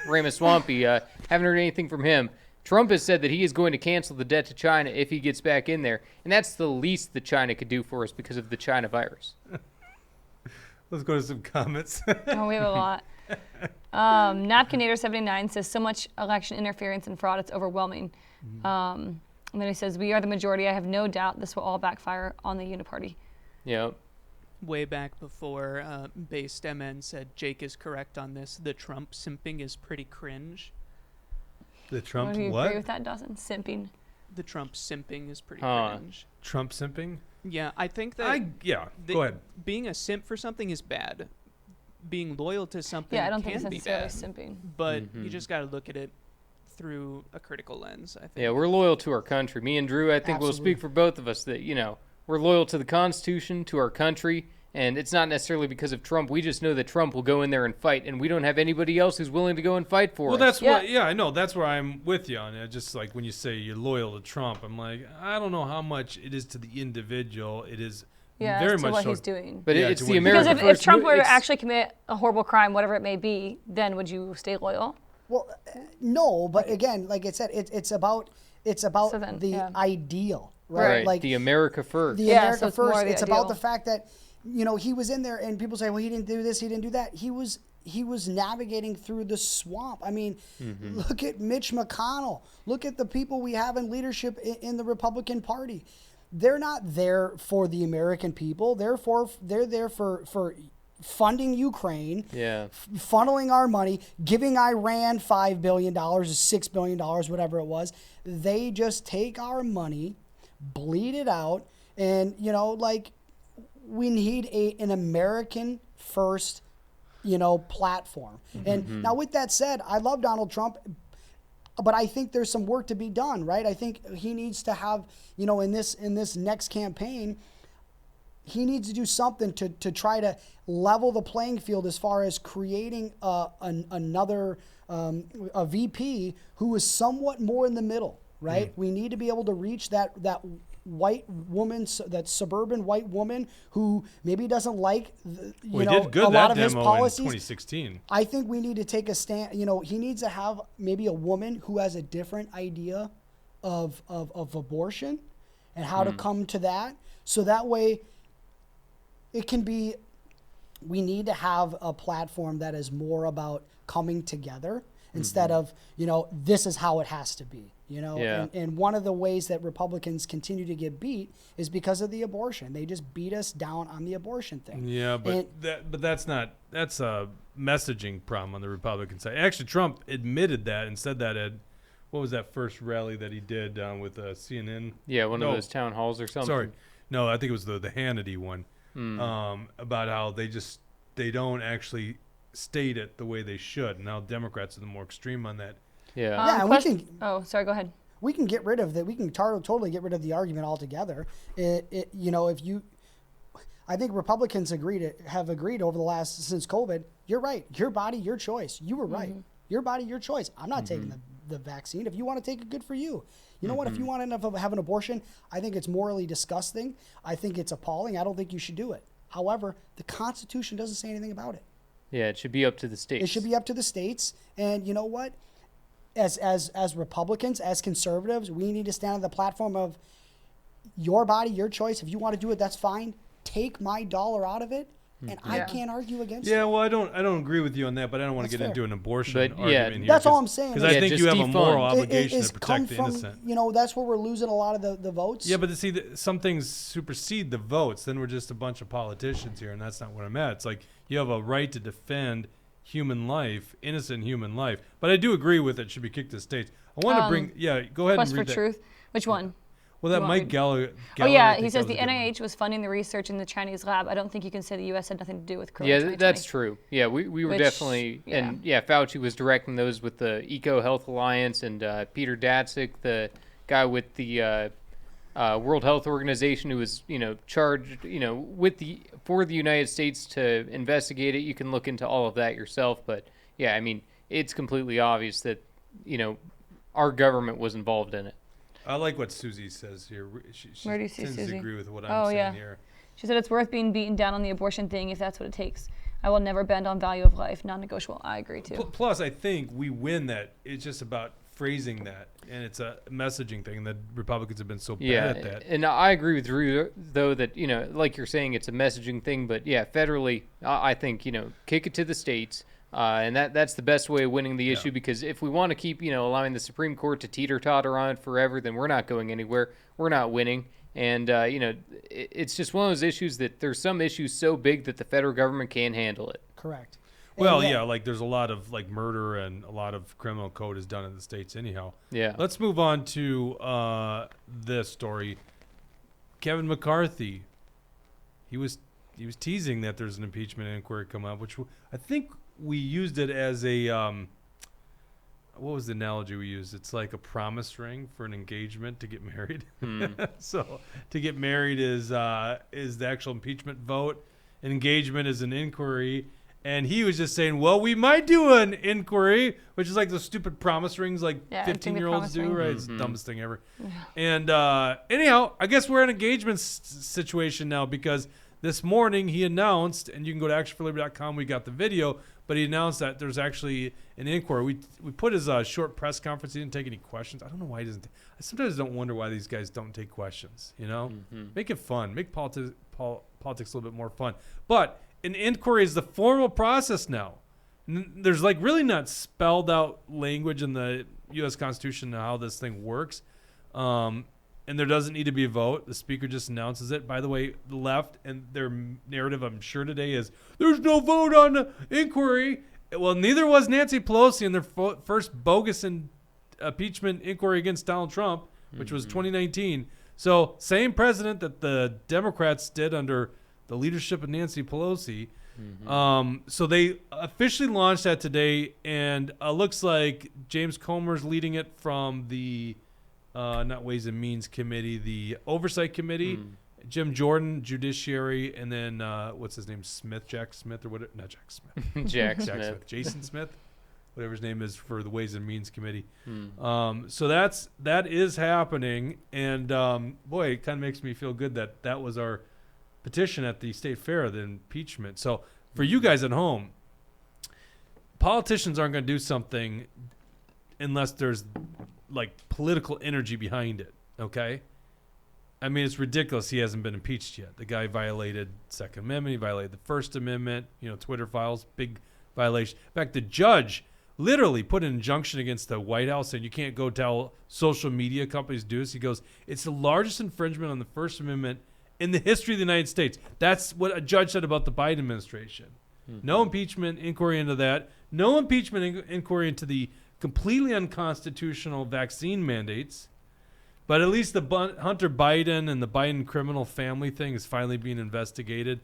Ramaswamy. Haven't heard anything from him. Trump has said that he is going to cancel the debt to China if he gets back in there. And that's the least that China could do for us because of the China virus. Let's go to some comments. Oh, we have a lot. Napkinator79 says, so much election interference and fraud, it's overwhelming. And then he says, we are the majority. I have no doubt this will all backfire on the uniparty. Yeah. Way back before Based MN said Jake is correct on this, the Trump simping is pretty cringe. The Trump Do you what? agree with that, Dawson? Simping. the Trump simping is pretty Huh. cringe. Trump simping? Yeah, I think that Go ahead. being a simp for something is bad. Being loyal to something Yeah, I don't think can it's be necessarily bad, simping. but Mhm. you just got to look at it through a critical lens, I think. Yeah, we're loyal to our country. Me and Drew, I think we'll Absolutely. speak for both of us that, we're loyal to the Constitution, to our country, and it's not necessarily because of Trump. We just know that Trump will go in there and fight, and we don't have anybody else who's willing to go and fight for Well, us. that's Yeah. what. Yeah, I know. That's where I'm with you on it. Just like when you say you're loyal to Trump, I'm like, I don't know how much it is to the individual. It is Yeah, very as to much what so. he's doing. But Yeah, it's to the what he's America Because doing. if first. Trump were to it's- actually commit a horrible crime, whatever it may be, then would you stay loyal? Well, no, but again, like I said, it's about So then, the yeah. ideal, right? right, Like the America first. the Yeah, America so it's more first. the It's about ideal. the fact that he was in there, and people say, well, he didn't do this, he didn't do that. He was navigating through the swamp. I mean, look at Mitch McConnell. Look at the people we have in leadership in the Republican Party. They're not there for the American people. They're there for funding Ukraine, Yeah. funneling our money, giving Iran $5 billion or $6 billion, whatever it was. They just take our money, bleed it out, and we need an American first, platform. And now with that said, I love Donald Trump, but I think there's some work to be done, right? I think he needs to have, in this next campaign, he needs to do something to try to level the playing field as far as creating another a VP who is somewhat more in the middle, right? We need to be able to reach that white woman, that suburban white woman who maybe doesn't like We did good a lot that of his demo in policies. 2016. I think we need to take a stand. He needs to have maybe a woman who has a different idea of abortion and how to come to that. So that way it can be, we need to have a platform that is more about coming together instead of, this is how it has to be, Yeah. and one of the ways that Republicans continue to get beat is because of the abortion. They just beat us down on the abortion thing. Yeah, but And- that's a messaging problem on the Republican side. Actually, Trump admitted that and said that at what was that first rally that he did with CNN? Yeah, one No. of those town halls or something. Sorry, no, I think it was the Hannity one. About how they don't actually state it the way they should. Now Democrats are the more extreme on that. Yeah. Yeah, and we can Oh, sorry. Go ahead. we can get rid of that. We can totally get rid of the argument altogether. I think Republicans have agreed over the last, since COVID, you're right. Your body, your choice. You were right. Your body, your choice. I'm not taking the vaccine. If you want to take it, good for you. You know what? If you want to have an abortion, I think it's morally disgusting. I think it's appalling. I don't think you should do it. However, the Constitution doesn't say anything about it. Yeah, it should be up to the states. It should be up to the states. And you know what? As Republicans, as conservatives, we need to stand on the platform of your body, your choice. If you want to do it, that's fine. Take my dollar out of it, and I Yeah. can't argue against Yeah, it. well, I don't agree with you on that, but I don't want to That's get fair. into an abortion But, argument yeah, here. That's all I'm saying. Because Yeah, I think just you have a defund. moral It- obligation it's to come protect the from, innocent. that's where we're losing a lot of the votes. Yeah, but see, some things supersede the votes. Then we're just a bunch of politicians here, and that's not what I'm at. It's like you have a right to defend human life, innocent human life. But I do agree with it should be kicked to the states. I want to bring, go ahead Quest and for read that. Truth. Which one? Well, that You want Mike me- Gallagher. Oh yeah, I he think says that the was a good one. NIH was funding the research in the Chinese lab. I don't think you can say the U.S. had nothing to do with Corona. Yeah, 2020. that's true. Yeah, we were Which- definitely, and Fauci was directing those with the Eco Health Alliance, and Peter Daszak, the guy with the World Health Organization, who was charged for the United States to investigate it. You can look into all of that yourself, but yeah, I mean, it's completely obvious that our government was involved in it. I like what Susie says here. She Where do you see tends to Susie? agree with what I'm Oh, saying yeah. here. She said it's worth being beaten down on the abortion thing if that's what it takes. I will never bend on value of life. Non-negotiable. I agree too. Plus, I think we win that. It's just about phrasing that, and it's a messaging thing that Republicans have been so bad at that. And I agree with Drew, though, that, like you're saying, it's a messaging thing. But, yeah, federally, I think, kick it to the states. And that's the best way of winning the issue, because if we want to keep, allowing the Supreme Court to teeter-totter on it forever, then we're not going anywhere. We're not winning. And, it's just one of those issues that there's some issues so big that the federal government can't handle it. Correct. Well, And yeah, like there's a lot of like murder and a lot of criminal code is done in the States anyhow. Yeah. Let's move on to this story. Kevin McCarthy. He was teasing that there's an impeachment inquiry come up, which I think we used it as a what was the analogy we used? It's like a promise ring for an engagement to get married. So to get married is the actual impeachment vote. An engagement is an inquiry. And he was just saying, well, we might do an inquiry, which is like the stupid promise rings like Yeah, 15-year-olds do, ring. right? It's the dumbest thing ever. And anyhow, I guess we're in an engagement situation now because this morning he announced, and you can go to actionforliberty.com, we got the video, but he announced that there's actually an inquiry. We put his short press conference. He didn't take any questions. I don't know why he doesn't. I sometimes don't wonder why these guys don't take questions, you know? Make it fun. Make politics a little bit more fun. But an inquiry is the formal process now. There's like really not spelled out language in the U.S. Constitution on how this thing works. And there doesn't need to be a vote. The speaker just announces it. By the way, the left and their narrative, I'm sure today, is there's no vote on the inquiry. Well, neither was Nancy Pelosi in their first bogus impeachment inquiry against Donald Trump, which was 2019. So same president that the Democrats did under the leadership of Nancy Pelosi. So they officially launched that today, and looks like James Comer's leading it from the not Ways and Means Committee, the Oversight Committee. Jim Jordan, Judiciary, and then what's his name, Jack Smith, or what? Not Jack Smith. Jack Smith. Jason Smith, whatever his name is for the Ways and Means Committee. So that is happening, and boy, it kind of makes me feel good that was our petition at the state fair, the impeachment. So for you guys at home, politicians aren't going to do something unless there's like political energy behind it. Okay. I mean, it's ridiculous. He hasn't been impeached yet. The guy violated Second Amendment. He violated the First Amendment, Twitter files, big violation. In fact, the judge literally put an injunction against the White House saying you can't go tell social media companies to do this. He goes, it's the largest infringement on the First Amendment in the history of the United States. That's what a judge said about the Biden administration. No impeachment inquiry into that. No impeachment inquiry into the completely unconstitutional vaccine mandates. But at least the Hunter Biden and the Biden criminal family thing is finally being investigated.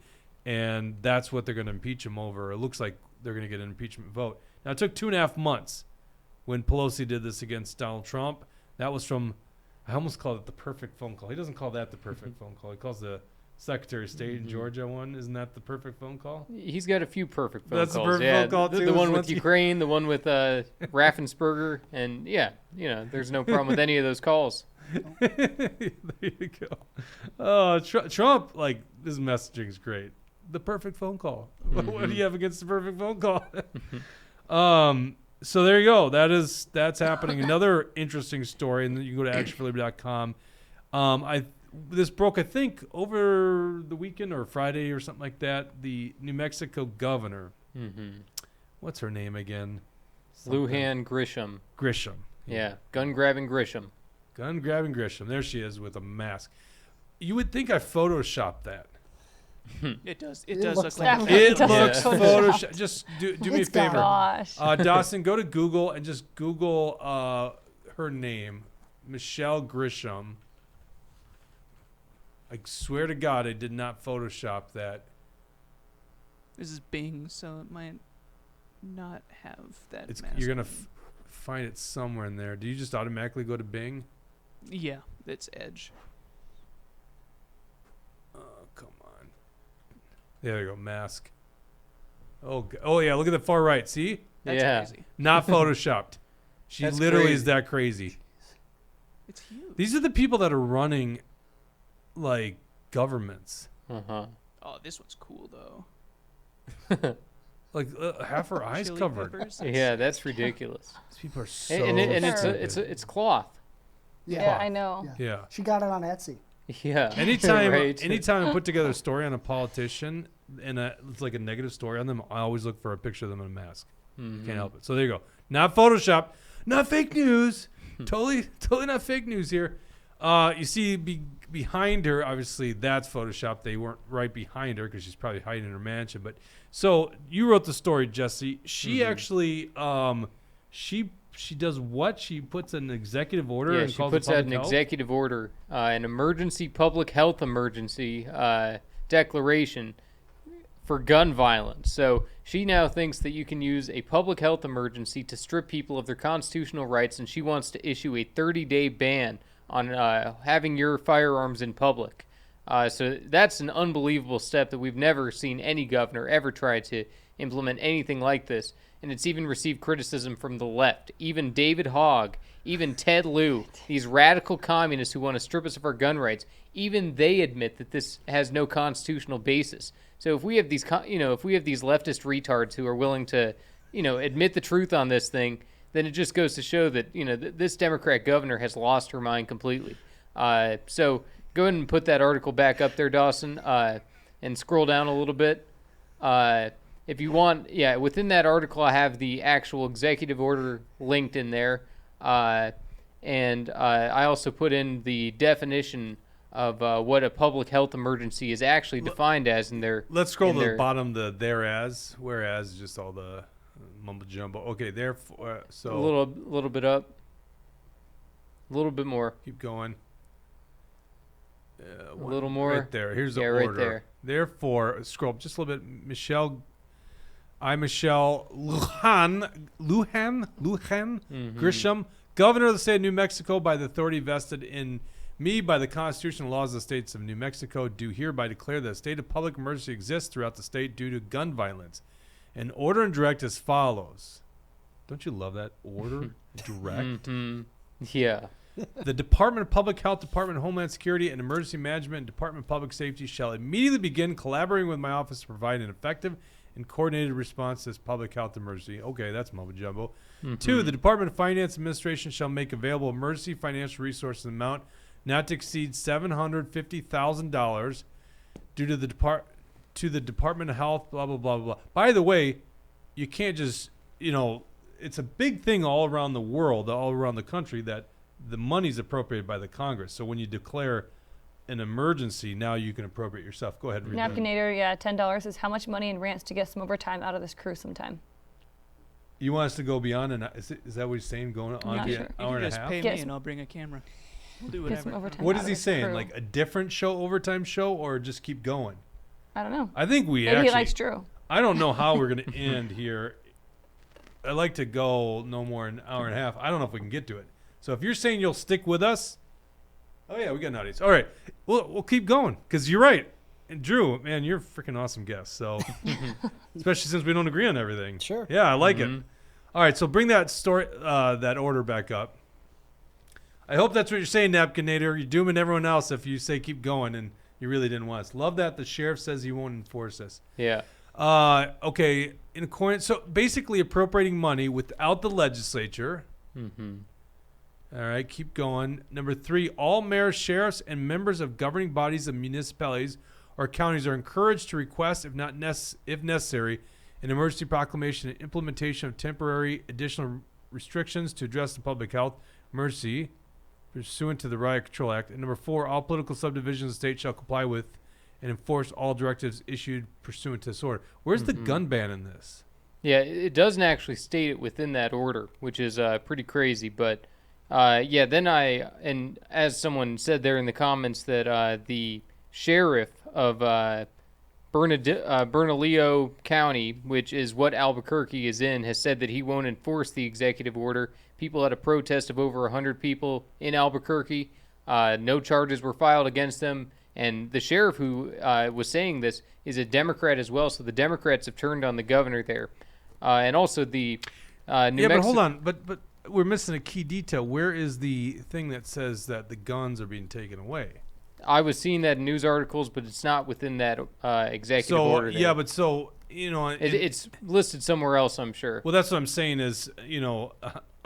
And that's what they're going to impeach him over. It looks like they're going to get an impeachment vote. Now, it took 2.5 months when Pelosi did this against Donald Trump. That was from, I almost called it the perfect phone call. He doesn't call that the perfect phone call. He calls the Secretary of State in Georgia one. Isn't that the perfect phone call? He's got a few perfect phone That's calls. the perfect phone call, the too. one with Ukraine, the one with Raffensperger, and there's no problem with any of those calls. There you go. Oh, Trump, like, his messaging is great. The perfect phone call. What do you have against the perfect phone call? So there you go. That's happening. Another interesting story, and you can go to actionforliberty.com. This broke, I think, over the weekend or Friday or something like that. The New Mexico governor. What's her name again? Lujan Grisham. Grisham. Yeah, gun-grabbing Grisham. Gun-grabbing Grisham. There she is with a mask. You would think I photoshopped that. It does. It does look looks like like It Yeah. looks Photoshop. Just do me a It's got favor. Gosh. Dawson, go to Google and just Google her name, Michelle Grisham. I swear to God, I did not Photoshop that. this is Bing, so it might not have that. You're gonna find it somewhere in there. Do you just automatically go to Bing? Yeah, it's Edge. Oh, come on. There you go, mask. Oh yeah, look at the far right. See? That's Yeah. crazy. Not Photoshopped. She That's literally is crazy. that crazy. It's huge. These are the people that are running, like, governments. Uh-huh. Oh, this one's cool though. Like half her eyes Chili covered. peppers. Yeah, that's ridiculous. These people are so. And it's stupid. it's cloth. Yeah, I know. Yeah. She got it on Etsy. Yeah. Anytime, Right. anytime I put together a story on a politician and it's like a negative story on them, I always look for a picture of them in a mask. Can't help it. So there you go. Not Photoshop, not fake news. totally not fake news here. You see, behind her, obviously that's Photoshop. They weren't right behind her because she's probably hiding in her mansion. But so you wrote the story, Jesse. She actually, she does what? She puts an executive order. Yeah, and she calls puts it out public an health? executive order, an emergency public health emergency declaration for gun violence. So she now thinks that you can use a public health emergency to strip people of their constitutional rights, and she wants to issue a 30-day ban on having your firearms in public. So that's an unbelievable step that we've never seen any governor ever try to implement anything like this. And it's even received criticism from the left. Even David Hogg, even Ted Lieu, these radical communists who want to strip us of our gun rights, even they admit that this has no constitutional basis. So if we have these, if we have these leftist retards who are willing to, admit the truth on this thing, then it just goes to show that, this Democrat governor has lost her mind completely. So go ahead and put that article back up there, Dawson, and scroll down a little bit. If you want, within that article, I have the actual executive order linked in there. And I also put in the definition of what a public health emergency is actually defined as in their. Let's scroll to the bottom. The whereas, just all the mumbo jumbo. Okay, therefore, so a little bit up, a little bit more, keep going. A little more. Right there. Here's the order. Right there. Therefore, scroll up just a little bit. Michelle Lujan Grisham, governor of the state of New Mexico, by the authority vested in me by the Constitution and laws of the states of New Mexico, do hereby declare that a state of public emergency exists throughout the state due to gun violence. And order and direct as follows. Don't you love that? Order, direct. Yeah. The Department of Public Health, Department of Homeland Security, and Emergency Management, and Department of Public Safety shall immediately begin collaborating with my office to provide an effective and coordinated response to this public health emergency. Okay, that's mumbo jumbo. 2, the Department of Finance Administration shall make available emergency financial resources in an amount not to exceed $750,000 due to the Department of Health, blah, blah, blah, blah. By the way, you can't just, it's a big thing all around the world, all around the country, that the money's appropriated by the Congress. So when you declare an emergency, now you can appropriate yourself. Go ahead and read that. Napkinator, $10 is how much money in rants to get some overtime out of this crew sometime. You want us to go beyond, is that what he's saying, going on not to sure. an You hour can and a just half? pay Get me some- and I'll bring a camera. We'll do Get some whatever. overtime What out is of he this saying? crew. Like a different show, overtime show, or just keep going? I don't know. I think we Maybe actually. he likes Drew. I don't know how we're going to end here. I like to go no more than an hour and a half. I don't know if we can get to it. So if you're saying you'll stick with us, oh yeah, we got an audience. All right, we'll keep going because you're right. And Drew, man, you're a freaking awesome guest. So, especially since we don't agree on everything. Sure. Yeah, I like it. All right, so bring that story, that order back up. I hope that's what you're saying, Napkinator. You're dooming everyone else if you say keep going and you really didn't want us. Love that the sheriff says he won't enforce this. Yeah. Okay, in accordance, so basically appropriating money without the legislature. All right, keep going. Number 3, all mayors, sheriffs, and members of governing bodies of municipalities or counties are encouraged to request, if necessary, an emergency proclamation and implementation of temporary additional restrictions to address the public health emergency pursuant to the Riot Control Act. And number 4, all political subdivisions of the state shall comply with and enforce all directives issued pursuant to this order. Where's the gun ban in this? Yeah, it doesn't actually state it within that order, which is pretty crazy. But then and as someone said there in the comments, that the sheriff of Bernalillo County, which is what Albuquerque is in, has said that he won't enforce the executive order. People had a protest of over 100 people in Albuquerque. No charges were filed against them. And the sheriff who was saying this is a Democrat as well. So the Democrats have turned on the governor there. And also the but hold on. But we're missing a key detail. Where is the thing that says that the guns are being taken away? I was seeing that in news articles, but it's not within that executive order. Yeah, but so, it's listed somewhere else, I'm sure. Well, that's what I'm saying is,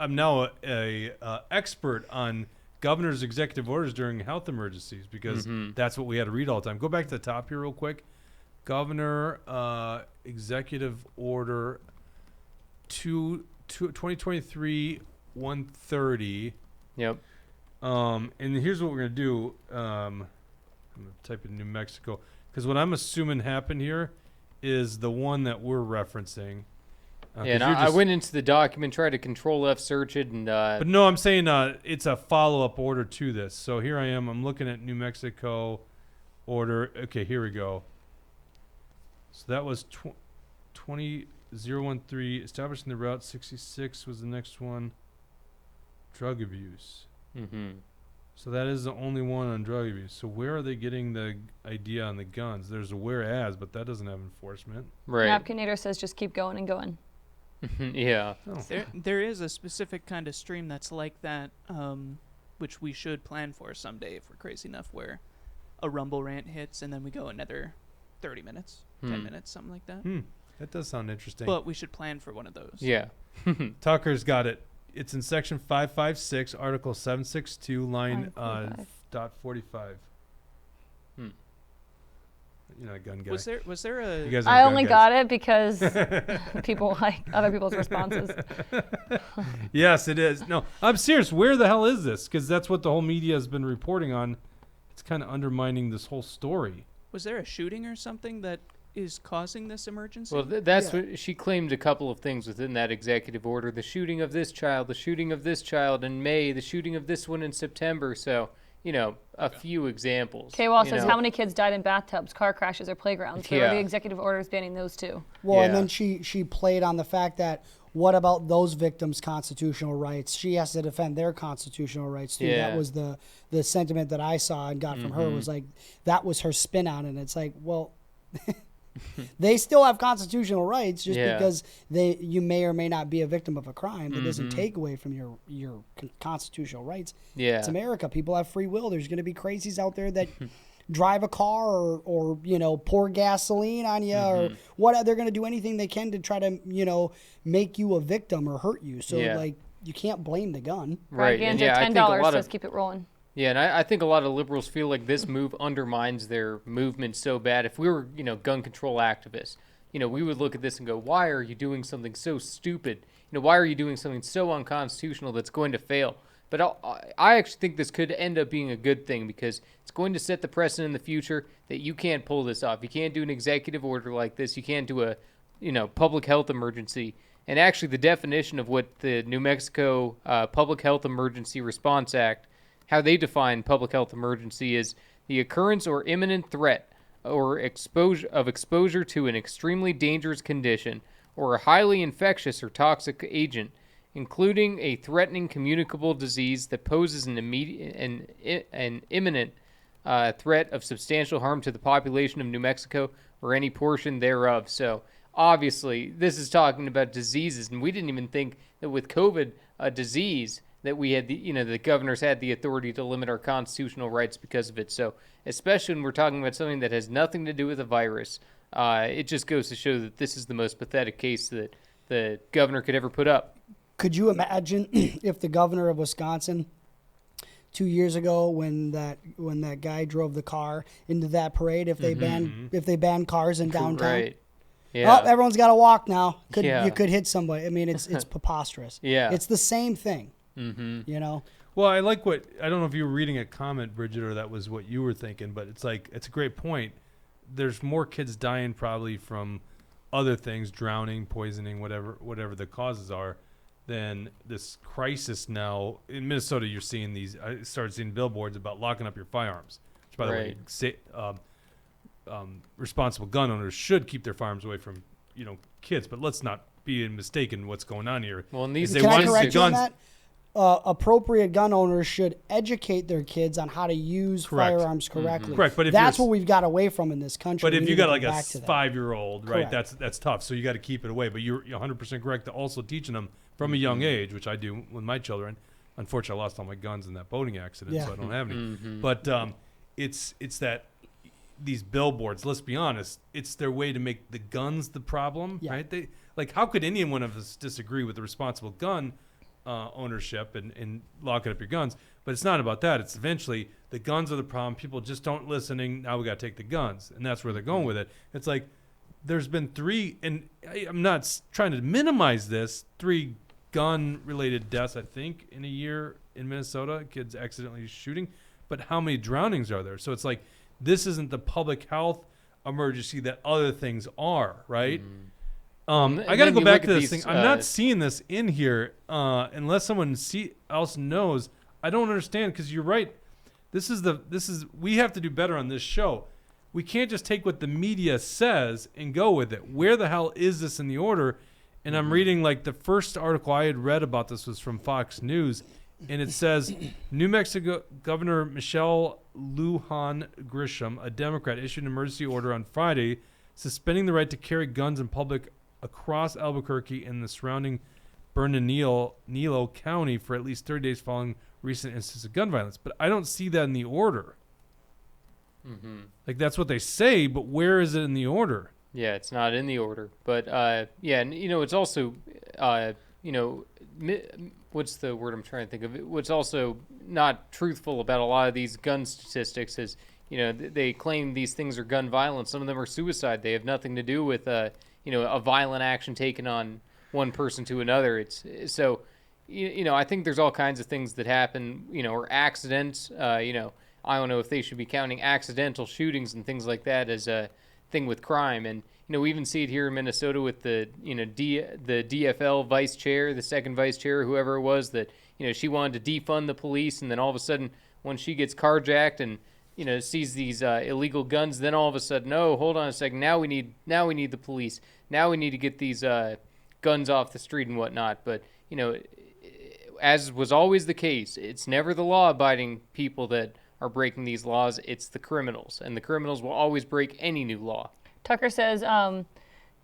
I'm now a expert on governor's executive orders during health emergencies because that's what we had to read all the time. Go back to the top here real quick. Governor executive order 2023-130. Yep. And here's what we're going to do. I'm gonna type in New Mexico because what I'm assuming happened here is the one that we're referencing. 'Cause And you're I just- went into the document, tried to Control F search it, and But no, I'm saying it's a follow-up order to this. So here I am. I'm looking at New Mexico order. Okay, here we go. So that was 20013. Establishing the route 66 was the next one. Drug abuse. mhm. So that is the only one on drug abuse. So where are they getting the idea on the guns? There's a whereas, but that doesn't have enforcement. Right. Napkinator says just keep going and going. Yeah. Oh. There is a specific kind of stream that's like that, which we should plan for someday if we're crazy enough, where a rumble rant hits and then we go another 30 minutes, 10 minutes, something like that. That does sound interesting. But we should plan for one of those. Yeah. Tucker's got it. It's in section 556, article 762, line 545. dot 45. You're not a gun guy. Was there a You guys are I gun only guys. got it because people like other people's responses. Yes, it is. No, I'm serious. Where the hell is this? Because that's what the whole media has been reporting on. It's kind of undermining this whole story. was there a shooting or something that is causing this emergency? Well, that's what she claimed. A couple of things within that executive order: the shooting of this child, the shooting of this child in May, the shooting of this one in September. So, a few examples. K-Wall you says know. how many kids died in bathtubs, car crashes, or playgrounds? There Yeah. are the executive orders banning those too. Well, and Yeah. then she played on the fact that what about those victims' constitutional rights? She has to defend their constitutional rights too. Yeah. That was the sentiment that I saw and got from her was like that was her spin on it. It's like, well, they still have constitutional rights just Yeah. because you may or may not be a victim of a crime. That doesn't take away from your constitutional rights. Yeah. It's America. People have free will. There's going to be crazies out there that drive a car or pour gasoline on you or what. They're going to do anything they can to try to make you a victim or hurt you. So Yeah. like you can't blame the gun. Right. Ganja, And yeah, I think a $10 lot says of keep it rolling. Yeah, and I think a lot of liberals feel like this move undermines their movement so bad. If we were, gun control activists, we would look at this and go, why are you doing something so stupid? Why are you doing something so unconstitutional that's going to fail? But I actually think this could end up being a good thing because it's going to set the precedent in the future that you can't pull this off. You can't do an executive order like this. You can't do a, public health emergency. And actually the definition of what the New Mexico Public Health Emergency Response Act, how they define public health emergency is the occurrence or imminent threat or exposure to an extremely dangerous condition or a highly infectious or toxic agent, including a threatening communicable disease that poses an immediate and imminent threat of substantial harm to the population of New Mexico or any portion thereof. So obviously this is talking about diseases, and we didn't even think that with COVID, a disease, that we had the governors had the authority to limit our constitutional rights because of it. So especially when we're talking about something that has nothing to do with a virus, it just goes to show that this is the most pathetic case that the governor could ever put up. Could you imagine if the governor of Wisconsin 2 years ago when that guy drove the car into that parade, if they banned cars in downtown? Right. Yeah. Oh, everyone's got to walk now. Yeah. You could hit somebody. I mean, it's preposterous. Yeah. It's the same thing. Well, I like I don't know if you were reading a comment, Bridget, or that was what you were thinking, but it's a great point. There's more kids dying probably from other things, drowning, poisoning, whatever the causes are, than this crisis now. In Minnesota, you're seeing I started seeing billboards about locking up your firearms, which, by Right. the way, responsible gun owners should keep their firearms away from, kids. But let's not be mistaken what's going on here. Well, and these They Can I want correct you on guns- that? Appropriate gun owners should educate their kids on how to use Correct. firearms correctly. Correct, but if that's you're- what we've got away from in this country. But We if need you to got go like a back to that. 5-year-old, right, Correct. that's tough. So you got to keep it away. But you're 100% correct to also teaching them from a young age, which I do with my children. Unfortunately, I lost all my guns in that boating accident, Yeah. so I don't have any. But it's that these billboards. Let's be honest, it's their way to make the guns the problem, Yeah. right? How could any one of us disagree with the responsible gun ownership and locking up your guns? But it's not about that. It's eventually the guns are the problem. People just don't listening. Now we got to take the guns, and that's where they're going with it. It's like there's been 3, and I'm not trying to minimize this, 3 gun-related deaths, I think, in a year in Minnesota, kids accidentally shooting. But how many drownings are there? So it's like this isn't the public health emergency that other things are, right? And I got to then go you back look to at this these, thing. I'm not seeing this in here unless someone else knows. I don't understand, because you're right. We have to do better on this show. We can't just take what the media says and go with it. Where the hell is this in the order? And I'm reading, like, the first article I had read about this was from Fox News, and it says New Mexico Governor Michelle Lujan Grisham, a Democrat, issued an emergency order on Friday suspending the right to carry guns in public across Albuquerque and the surrounding Bernalillo County for at least 30 days following recent instances of gun violence. But I don't see that in the order. Like, that's what they say, but where is it in the order? Yeah, it's not in the order. But, yeah, and, it's also, what's the word I'm trying to think of? What's also not truthful about a lot of these gun statistics is, they claim these things are gun violence. Some of them are suicide. They have nothing to do with, a violent action taken on one person to another. It's so, I think there's all kinds of things that happen, or accidents, I don't know if they should be counting accidental shootings and things like that as a thing with crime. And, we even see it here in Minnesota with the, the DFL vice chair, the second vice chair, whoever it was, that, she wanted to defund the police. And then all of a sudden, when she gets carjacked and, sees these illegal guns, then all of a sudden, oh, hold on a second. Now we need the police. Now we need to get these guns off the street and whatnot. But, as was always the case, it's never the law-abiding people that are breaking these laws. It's the criminals, and the criminals will always break any new law. Tucker says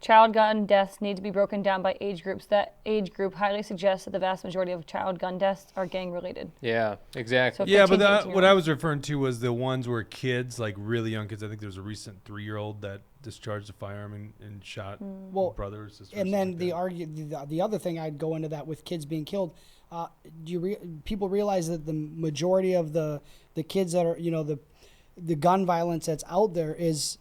child gun deaths need to be broken down by age groups. That age group highly suggests that the vast majority of child gun deaths are gang-related. Yeah, exactly. So Yeah, 15 but to 18 what I was referring to was the ones where kids, like really young kids. I think there was a recent 3-year-old that discharged a firearm and shot brother or sister. And then the other thing I'd go into that with kids being killed. People realize that the majority of the kids that are, the gun violence that's out there is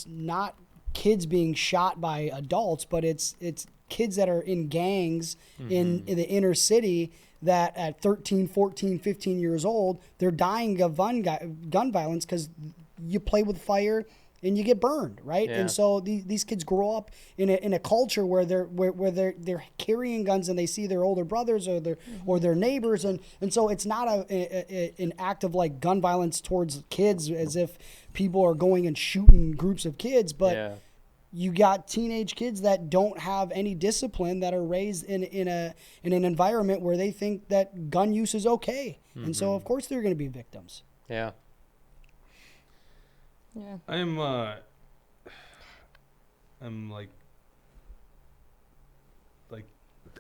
not kids being shot by adults, but it's kids that are in gangs in the inner city that at 13, 14, 15 years old, they're dying of gun violence because you play with fire and you get burned, right? Yeah. And so these kids grow up in a culture where they're carrying guns and they see their older brothers or their neighbors, and so it's not an act of like gun violence towards kids as if people are going and shooting groups of kids, but you got teenage kids that don't have any discipline, that are raised in an environment where they think that gun use is okay, and so of course they're going to be victims. Yeah. Yeah. I'm like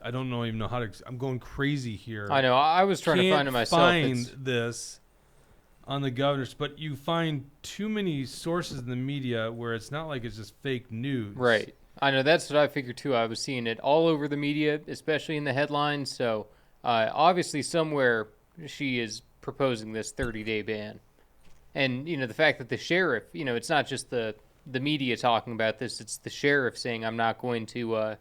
I don't even know how to. I'm going crazy here. I know. I was trying to find it myself. Find this on the governor's, but you find too many sources in the media where it's not like it's just fake news. Right. I know. That's what I figured too. I was seeing it all over the media, especially in the headlines. So obviously somewhere she is proposing this 30-day ban. And, the fact that the sheriff, it's not just the media talking about this, it's the sheriff saying, I'm not going to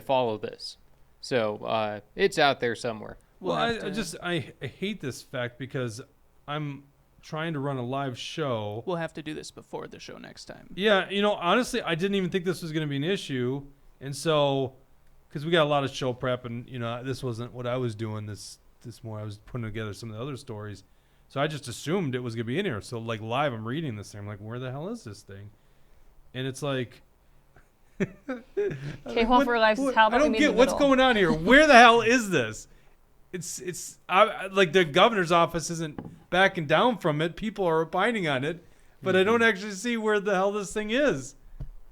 follow this. So it's out there somewhere. Well, I hate this fact because I'm trying to run a live show. We'll have to do this before the show next time. Yeah, honestly, I didn't even think this was going to be an issue. And so, because we got a lot of show prep and, this wasn't what I was doing this more. I was putting together some of the other stories. So I just assumed it was going to be in here. So, like, live, I'm reading this thing. I'm like, where the hell is this thing? And it's like... K-Hall for Life is how about I don't get what's going on here. Where the hell is this? It's like the governor's office isn't backing down from it. People are opining on it. But I don't actually see where the hell this thing is.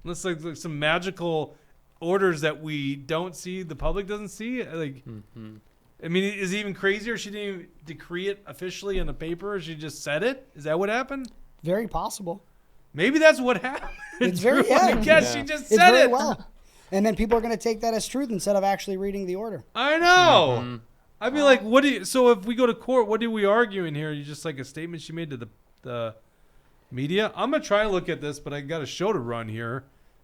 Unless like some magical orders that we don't see, the public doesn't see. Like... I mean, is it even crazier? She didn't even decree it officially in a paper. She just said it. Is that what happened? Very possible. Maybe that's what happened. It's very I guess she just it's said very it. well. And then people are going to take that as truth instead of actually reading the order. I know. I'd be like, what do you? So if we go to court, what are we arguing here? You just like a statement she made to the media. I'm gonna try to look at this, but I got a show to run here.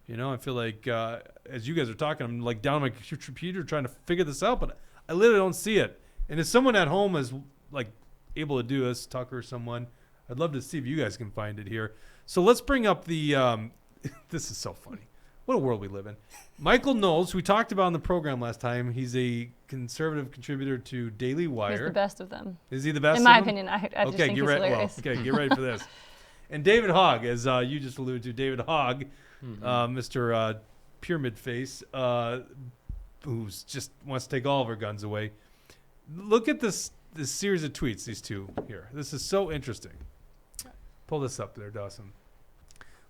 I feel like as you guys are talking, I'm like down on my computer trying to figure this out, but I literally don't see it. And if someone at home is like able to do this, Tucker or someone, I'd love to see if you guys can find it here. So let's bring up the. This is so funny. What a world we live in. Michael Knowles, who we talked about on the program last time. He's a conservative contributor to Daily Wire. He's the best of them. Is he the best? In my of them? opinion, I just think he's hilarious. Well, okay, get ready for this. And David Hogg, as you just alluded to, David Hogg, Mr. Pyramid Face, who's just wants to take all of our guns away. Look at this series of tweets, these two here. This is so interesting. Pull this up there, Dawson.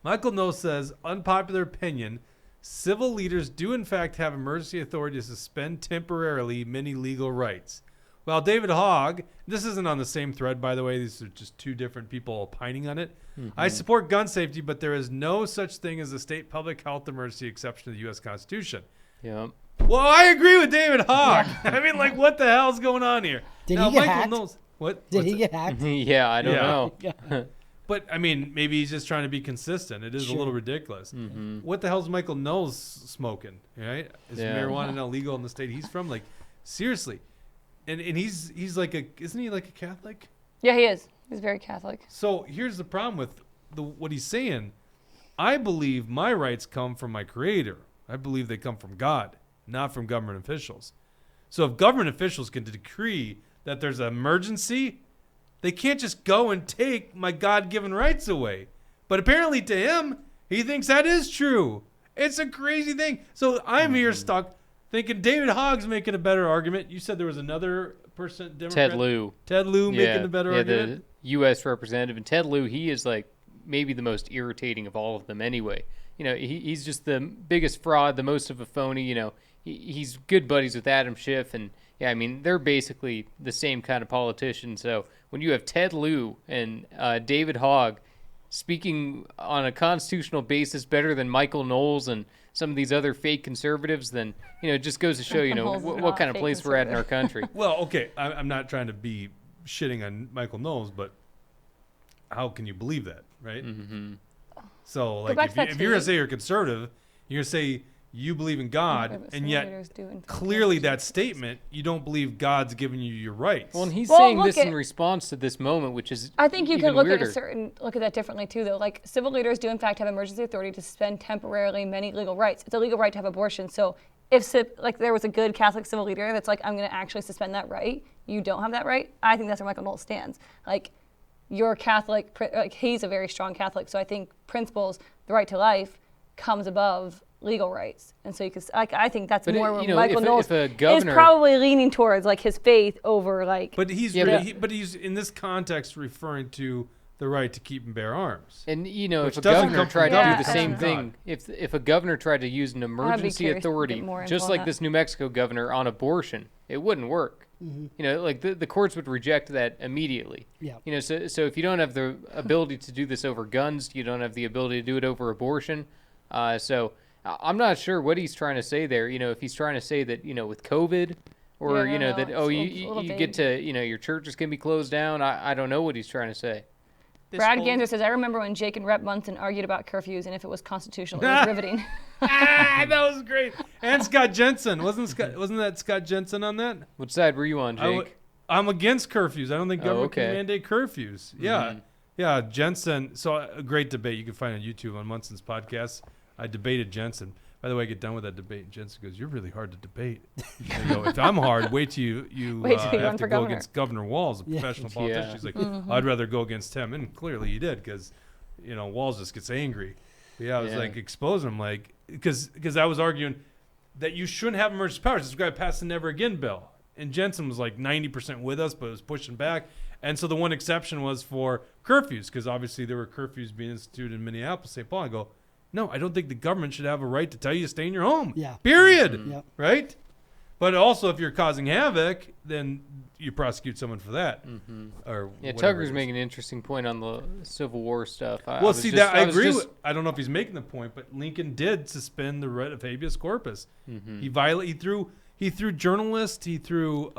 Michael Knowles says, unpopular opinion, civil leaders do in fact have emergency authority to suspend temporarily many legal rights. Well, David Hogg, this isn't on the same thread, by the way. These are just two different people opining on it. I support gun safety, but there is no such thing as a state public health emergency exception to the U.S. Constitution. Yep. Well, I agree with David Hogg. I mean, like, what the hell's going on here? Did now, he get Michael hacked? Knowles, what? Did What's he it? get hacked? Yeah, I don't know. Yeah. But, I mean, maybe he's just trying to be consistent. It is a little ridiculous. What the hell's Michael Knowles smoking, right? Is marijuana now legal in the state he's from? Like, seriously. And he's like isn't he like a Catholic? Yeah, he is. He's very Catholic. So here's the problem with what he's saying. I believe my rights come from my Creator. I believe they come from God, not from government officials. So if government officials can decree that there's an emergency, they can't just go and take my God-given rights away. But apparently to him, he thinks that is true. It's a crazy thing. So I'm here stuck thinking David Hogg's making a better argument. You said there was another person, Democrat? Ted Lieu. Ted Lieu making a better argument? The U.S. representative. And Ted Lieu, he is like maybe the most irritating of all of them anyway. You know, he's just the biggest fraud, the most of a phony. You know, he's good buddies with Adam Schiff. And, yeah, I mean, they're basically the same kind of politician. So when you have Ted Lieu and David Hogg speaking on a constitutional basis better than Michael Knowles and some of these other fake conservatives, then, you know, it just goes to show, you know, Knowles is what not kind of fake place we're at in our country. Well, okay, I'm not trying to be shitting on Michael Knowles, but how can you believe that, right? So, like, back to that if you're going to tweet. say you're conservative, you're going to say you believe in God, but and civil yet leaders do, in fact, clearly have that statement, you don't believe God's giving you your rights. Well, and he's Well, saying look this in at- response to this moment, which is I think you even could look weirder. look at that differently too, though. Like, civil leaders do in fact have emergency authority to suspend temporarily many legal rights. It's a legal right to have abortion. So if like there was a good Catholic civil leader that's like, I'm going to actually suspend that right, you don't have that right. I think that's where Michael Knowles stands. Like, you're Catholic, like he's a very strong Catholic. So I think principles, the right to life, comes above legal rights. And so you could, like, I think that's But more it- where you know, Michael if a Knowles is governor- probably leaning towards like his faith over like. But he's Yeah, but he's in this context referring to the right to keep and bear arms. And, you know, Which if a doesn't governor come from tried to God, do it the comes same from thing, if a governor tried to use an emergency curious to get authority, more info just on like that. this New Mexico governor on abortion, it wouldn't work. You know, like the courts would reject that immediately. Yeah. You know, so if you don't have the ability to do this over guns, you don't have the ability to do it over abortion. So I'm not sure what he's trying to say there. You know, if he's trying to say that, you know, with COVID, or Yeah, you know no, that it's oh a you little you vague. get to, you know, your churches can be closed down. I don't know what he's trying to say. This Brad whole- Ganser says, I remember when Jake and Rep Munson argued about curfews and if it was constitutional. It was riveting. That was great. And Scott Jensen. Wasn't that Scott Jensen on that? What side were you on, Jake? I'm against curfews. I don't think government okay. can mandate curfews. Yeah. Yeah, Jensen. So a great debate you can find on YouTube on Munson's podcast. I debated Jensen. By the way, I get done with that debate, and Jensen goes, "You're really hard to debate." I go, "If I'm hard, wait till you Wait till you have run to for go governor." against Governor Walz, a professional politician." Yeah. He's like, "I'd rather go against him," and clearly he did, because you know Walz just gets angry. But yeah, I was like exposing him, like because I was arguing that you shouldn't have emergency powers. This guy passed the Never Again bill, and Jensen was like 90% with us, but was pushing back. And so the one exception was for curfews, because obviously there were curfews being instituted in Minneapolis, St. Paul. I go, no, I don't think the government should have a right to tell you to stay in your home. Yeah. Period. Yep. Right? But also, if you're causing havoc, then you prosecute someone for that. Or Yeah, whatever Tucker's it is. making an interesting point on the Civil War stuff. Well, see, that I agree with. I don't know if he's making the point, but Lincoln did suspend the right of habeas corpus. He He threw journalists. He threw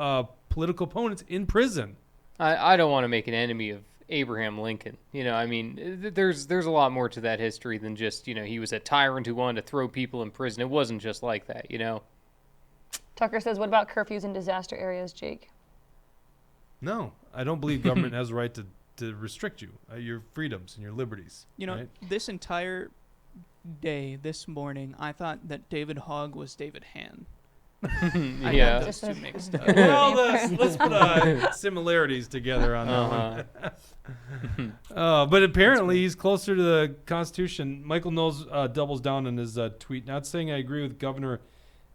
political opponents in prison. I don't want to make an enemy of Abraham Lincoln. You know, I mean, there's a lot more to that history than just, you know, he was a tyrant who wanted to throw people in prison. It wasn't just like that, you know. Tucker says, what about curfews in disaster areas, Jake? No, I don't believe government has a right to to restrict you, your freedoms and your liberties. You know, right? this entire day, this morning, I thought that David Hogg was David Han. I Yeah. got those two mixed up. Well, let's put similarities together on that one. But apparently he's closer to the Constitution. Michael Knowles doubles down on his tweet, not saying I agree with Governor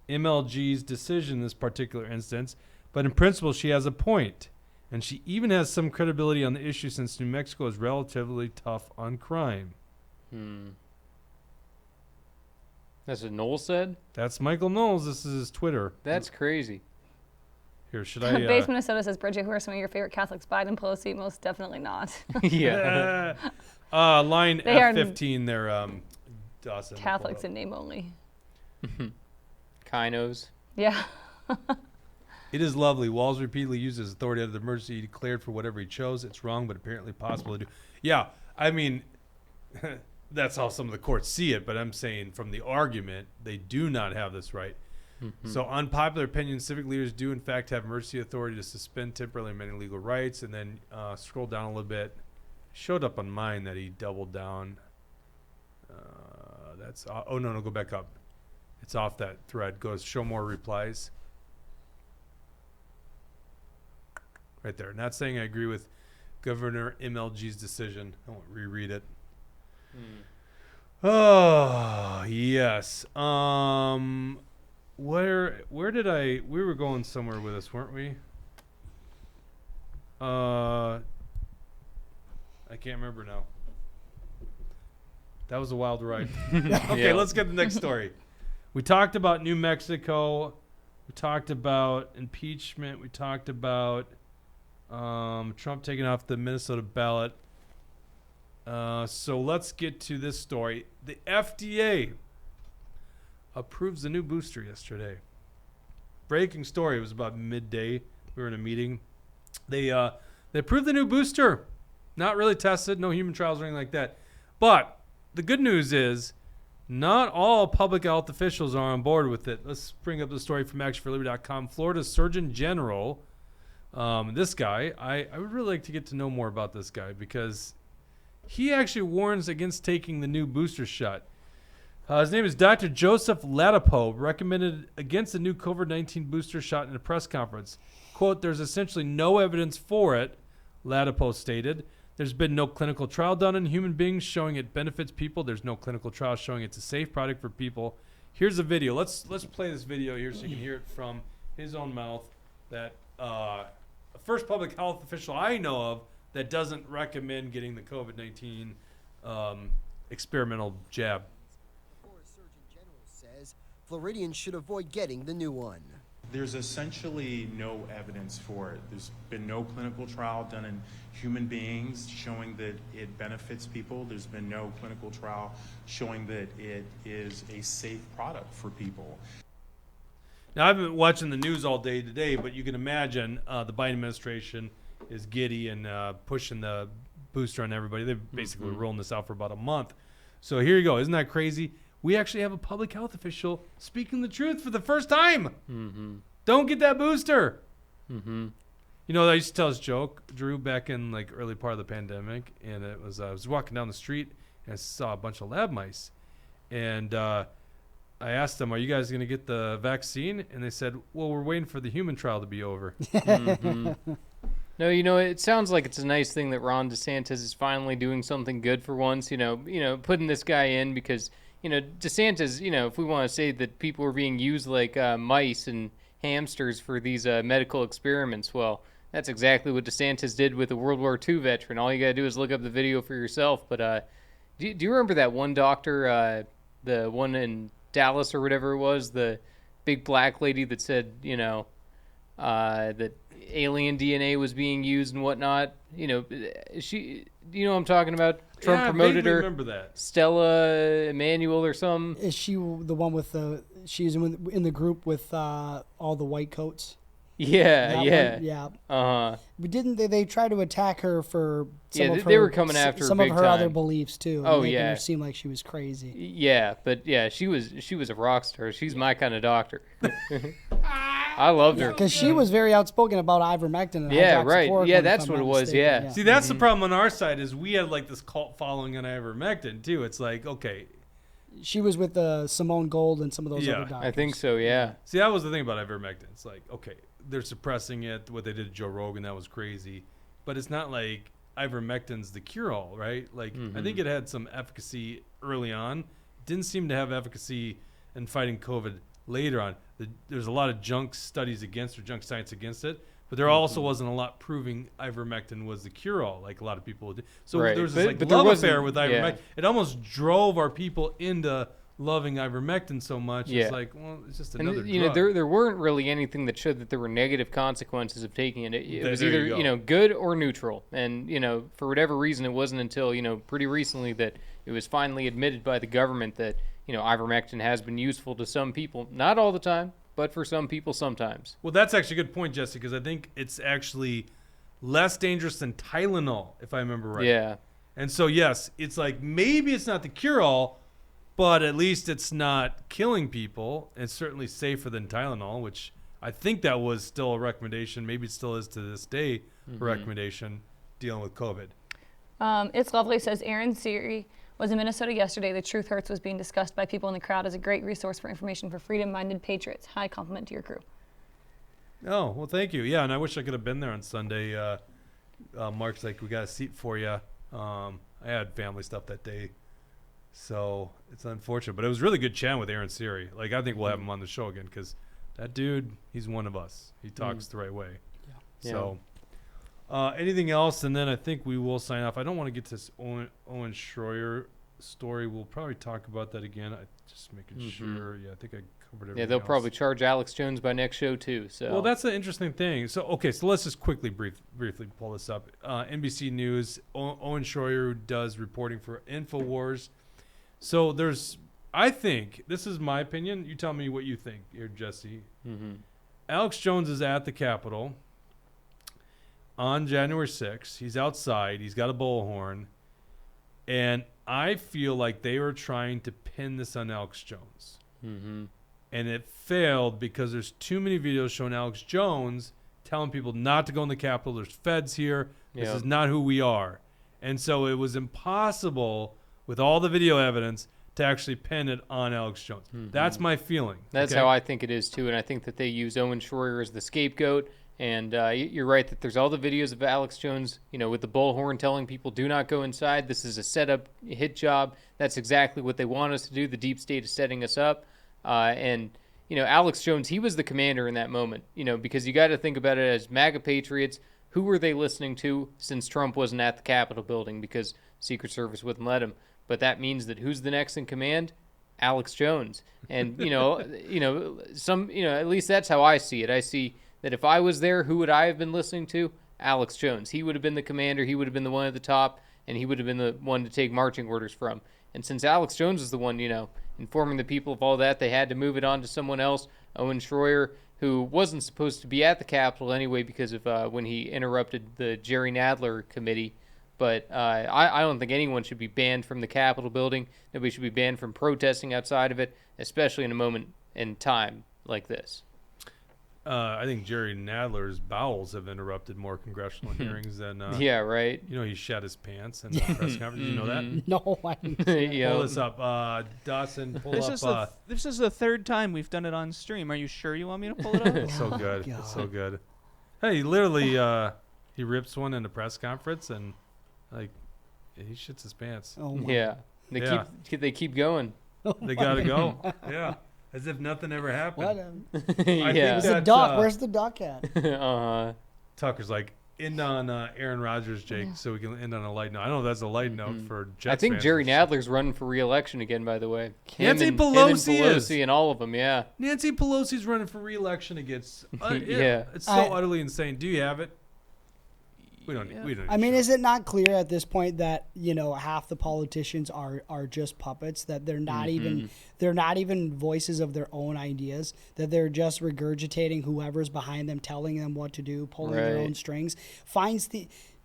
MLG's decision in this particular instance, but in principle she has a point. And she even has some credibility on the issue since New Mexico is relatively tough on crime. That's what Noel said? That's Michael Knowles. This is his Twitter. That's crazy. Here, should I... Base Minnesota says, Bridget, who are some of your favorite Catholics? Biden, Pelosi? Most definitely not. Yeah. Line They are F15 there, Dawson. Catholics in name only. Kinos. Yeah. It is lovely. Walz repeatedly uses authority out of the emergency he declared for whatever he chose. It's wrong, but apparently possible to do. Yeah, I mean, that's how some of the courts see it, but I'm saying from the argument, they do not have this right. So unpopular opinion, civic leaders do in fact have emergency authority to suspend temporarily many legal rights. And then scroll down a little bit. Showed up on mine that he doubled down. Oh, no, go back up. It's off that thread. Goes show more replies. Right there. Not saying I agree with Governor MLG's decision. I won't reread it. Oh, yes. Where did we were going somewhere with this, weren't we? I can't remember now. That was a wild ride. Okay, Yeah. let's get the next story. We talked about New Mexico. We talked about impeachment. We talked about Trump taking off the Minnesota ballot. So let's get to this story. The FDA approves the new booster yesterday. Breaking story. It was about midday. We were in a meeting. They approved the new booster. Not really tested. No human trials or anything like that. But the good news is not all public health officials are on board with it. Let's bring up the story from actionforliberty.com. Florida's Surgeon General, this guy, I would really like to get to know more about this guy because he actually warns against taking the new booster shot. His name is Dr. Joseph Ladapo, recommended against the new COVID-19 booster shot in a press conference. Quote, there's essentially no evidence for it, Ladapo stated. There's been no clinical trial done in human beings showing it benefits people. There's no clinical trial showing it's a safe product for people. Here's a video. Let's play this video here so you can hear it from his own mouth. That the first public health official I know of that doesn't recommend getting the COVID-19 experimental jab. Surgeon General says Floridians should avoid getting the new one. There's essentially no evidence for it. There's been no clinical trial done in human beings showing that it benefits people. There's been no clinical trial showing that it is a safe product for people. Now, I've been watching the news all day today, but you can imagine the Biden administration is giddy and pushing the booster on everybody. They've basically rolling this out for about a month. So here you go. Isn't that crazy? We actually have a public health official speaking the truth for the first time. Don't get that booster. You know, I used to tell this joke, Drew, back in like early part of the pandemic, and it was I was walking down the street and I saw a bunch of lab mice, and I asked them, "Are you guys going to get the vaccine?" And they said, "Well, we're waiting for the human trial to be over." No, you know, it sounds like it's a nice thing that Ron DeSantis is finally doing something good for once. You know, putting this guy in because. You know, DeSantis, you know, if we want to say that people are being used like mice and hamsters for these medical experiments, well, that's exactly what DeSantis did with a World War II veteran. All you got to do is look up the video for yourself. But do you remember that one doctor, the one in Dallas or whatever it was, the big black lady that said, you know, that alien DNA was being used and whatnot? You know, you know what I'm talking about? Trump promoted her. Remember that. Stella Emanuel or something. Is she the one with she's in the group with all the white coats? Yeah, That yeah. one? Yeah. Uh-huh. But didn't they try to attack her for some Yeah, of her, they were coming after her some big of her other time. beliefs too? Oh, making yeah. her seem like she was crazy. Yeah, but yeah, she was a rock star. She's my kind of doctor. I loved her. Because she was very outspoken about ivermectin and Yeah, right. hydroxychloroquine, Yeah, if that's I'm what not it was, mistaken. yeah. See, that's the problem on our side is we had like this cult following on ivermectin too. It's like, okay, She was with Simone Gold and some of those Yeah. other doctors. I think so, yeah. see, that was the thing about ivermectin. It's like, okay, they're suppressing it. What they did to Joe Rogan, that was crazy. But it's not like ivermectin's the cure-all, right? Like, I think it had some efficacy early on. It didn't seem to have efficacy in fighting COVID later on. There's a lot of junk studies against, or junk science against it. But there also wasn't a lot proving ivermectin was the cure-all, like a lot of people did. So Right. there was this But there love wasn't- affair with ivermectin. yeah. It almost drove our people into loving ivermectin so much. Yeah. It's like, well, it's just And another you know, drug. there weren't really anything that showed that there were negative consequences of taking it. It was There you either go. you know good or neutral, and you know for whatever reason it wasn't until pretty recently that it was finally admitted by the government that ivermectin has been useful to some people, not all the time, but for some people sometimes. Well, that's actually a good point, Jesse, because I think it's actually less dangerous than Tylenol, if I remember right. Yeah, And so, yes, it's like maybe it's not the cure-all, but at least it's not killing people. It's certainly safer than Tylenol, which I think that was still a recommendation. Maybe it still is to this day a recommendation dealing with COVID. It's Lovely says Aaron Siri was in Minnesota yesterday. The Truth Hurts was being discussed by people in the crowd as a great resource for information for freedom-minded patriots. High compliment to your crew. Oh, well, thank you. Yeah, and I wish I could have been there on Sunday. Mark's like, we got a seat for you. I had family stuff that day. So it's unfortunate, but it was really good chatting with Aaron Siri. Like, I think we'll have him on the show again because that dude, he's one of us. He talks the right way. Yeah. So, anything else? And then I think we will sign off. I don't want to get to this Owen Schroyer story. We'll probably talk about that again. I just making sure. Yeah, I think I covered everything. yeah, they'll else. probably charge Alex Jones by next show too. So Well, that's an interesting thing. So, okay, so let's just quickly, briefly pull this up. NBC News, Owen Schroyer, who does reporting for InfoWars. So I think, this is my opinion. You tell me what you think here, Jesse. Alex Jones is at the Capitol on January 6th. He's outside. He's got a bullhorn. And I feel like they were trying to pin this on Alex Jones. And it failed because there's too many videos showing Alex Jones telling people not to go in the Capitol. There's feds here. This Yeah. is not who we are. And so it was impossible with all the video evidence to actually pin it on Alex Jones. That's my feeling. That's okay? how I think it is too, and I think that they use Owen Schroyer as the scapegoat. And you're right that there's all the videos of Alex Jones, with the bullhorn telling people do not go inside. This is a setup hit job. That's exactly what they want us to do. The deep state is setting us up. And Alex Jones, he was the commander in that moment. Because you got to think about it as MAGA patriots. Who were they listening to since Trump wasn't at the Capitol building because Secret Service wouldn't let him? But that means that who's the next in command? Alex Jones. And at least that's how I see it. I see that if I was there, who would I have been listening to? Alex Jones. He would have been the commander. He would have been the one at the top, and he would have been the one to take marching orders from. And since Alex Jones is the one, informing the people of all that, they had to move it on to someone else, Owen Schroyer, who wasn't supposed to be at the Capitol anyway because of when he interrupted the Jerry Nadler committee. But I don't think anyone should be banned from the Capitol building. Nobody should be banned from protesting outside of it, especially in a moment in time like this. I think Jerry Nadler's bowels have interrupted more congressional hearings than. Yeah, right. He shat his pants in the press conference. Did you know that? No, I didn't. Yeah. Pull this up. Dawson, pull This up. is the third time we've done it on stream. Are you sure you want me to pull it up? It's so Oh, good. God. It's so good. Hey, he literally, he rips one in a press conference and, he shits his pants. Oh my. Yeah. Yeah. They keep going. They got to go. Yeah. As if nothing ever happened. What? Yeah. Where's the That's, duck? Where's the duck at? Uh-huh. Tucker's like, end on Aaron Rodgers, Jake, so we can end on a light note. I know that's a light note for Jets I think fans. Jerry Nadler's running for re-election again, by the way. Nancy Him and Pelosi is. Pelosi and all of them, yeah. Nancy Pelosi's running for re-election against. Yeah. It's so utterly insane. Do you have it? We don't. We don't. I mean, is it not clear at this point that half the politicians are just puppets? That they're not even voices of their own ideas. That they're just regurgitating whoever's behind them, telling them what to do, pulling their Right. own strings.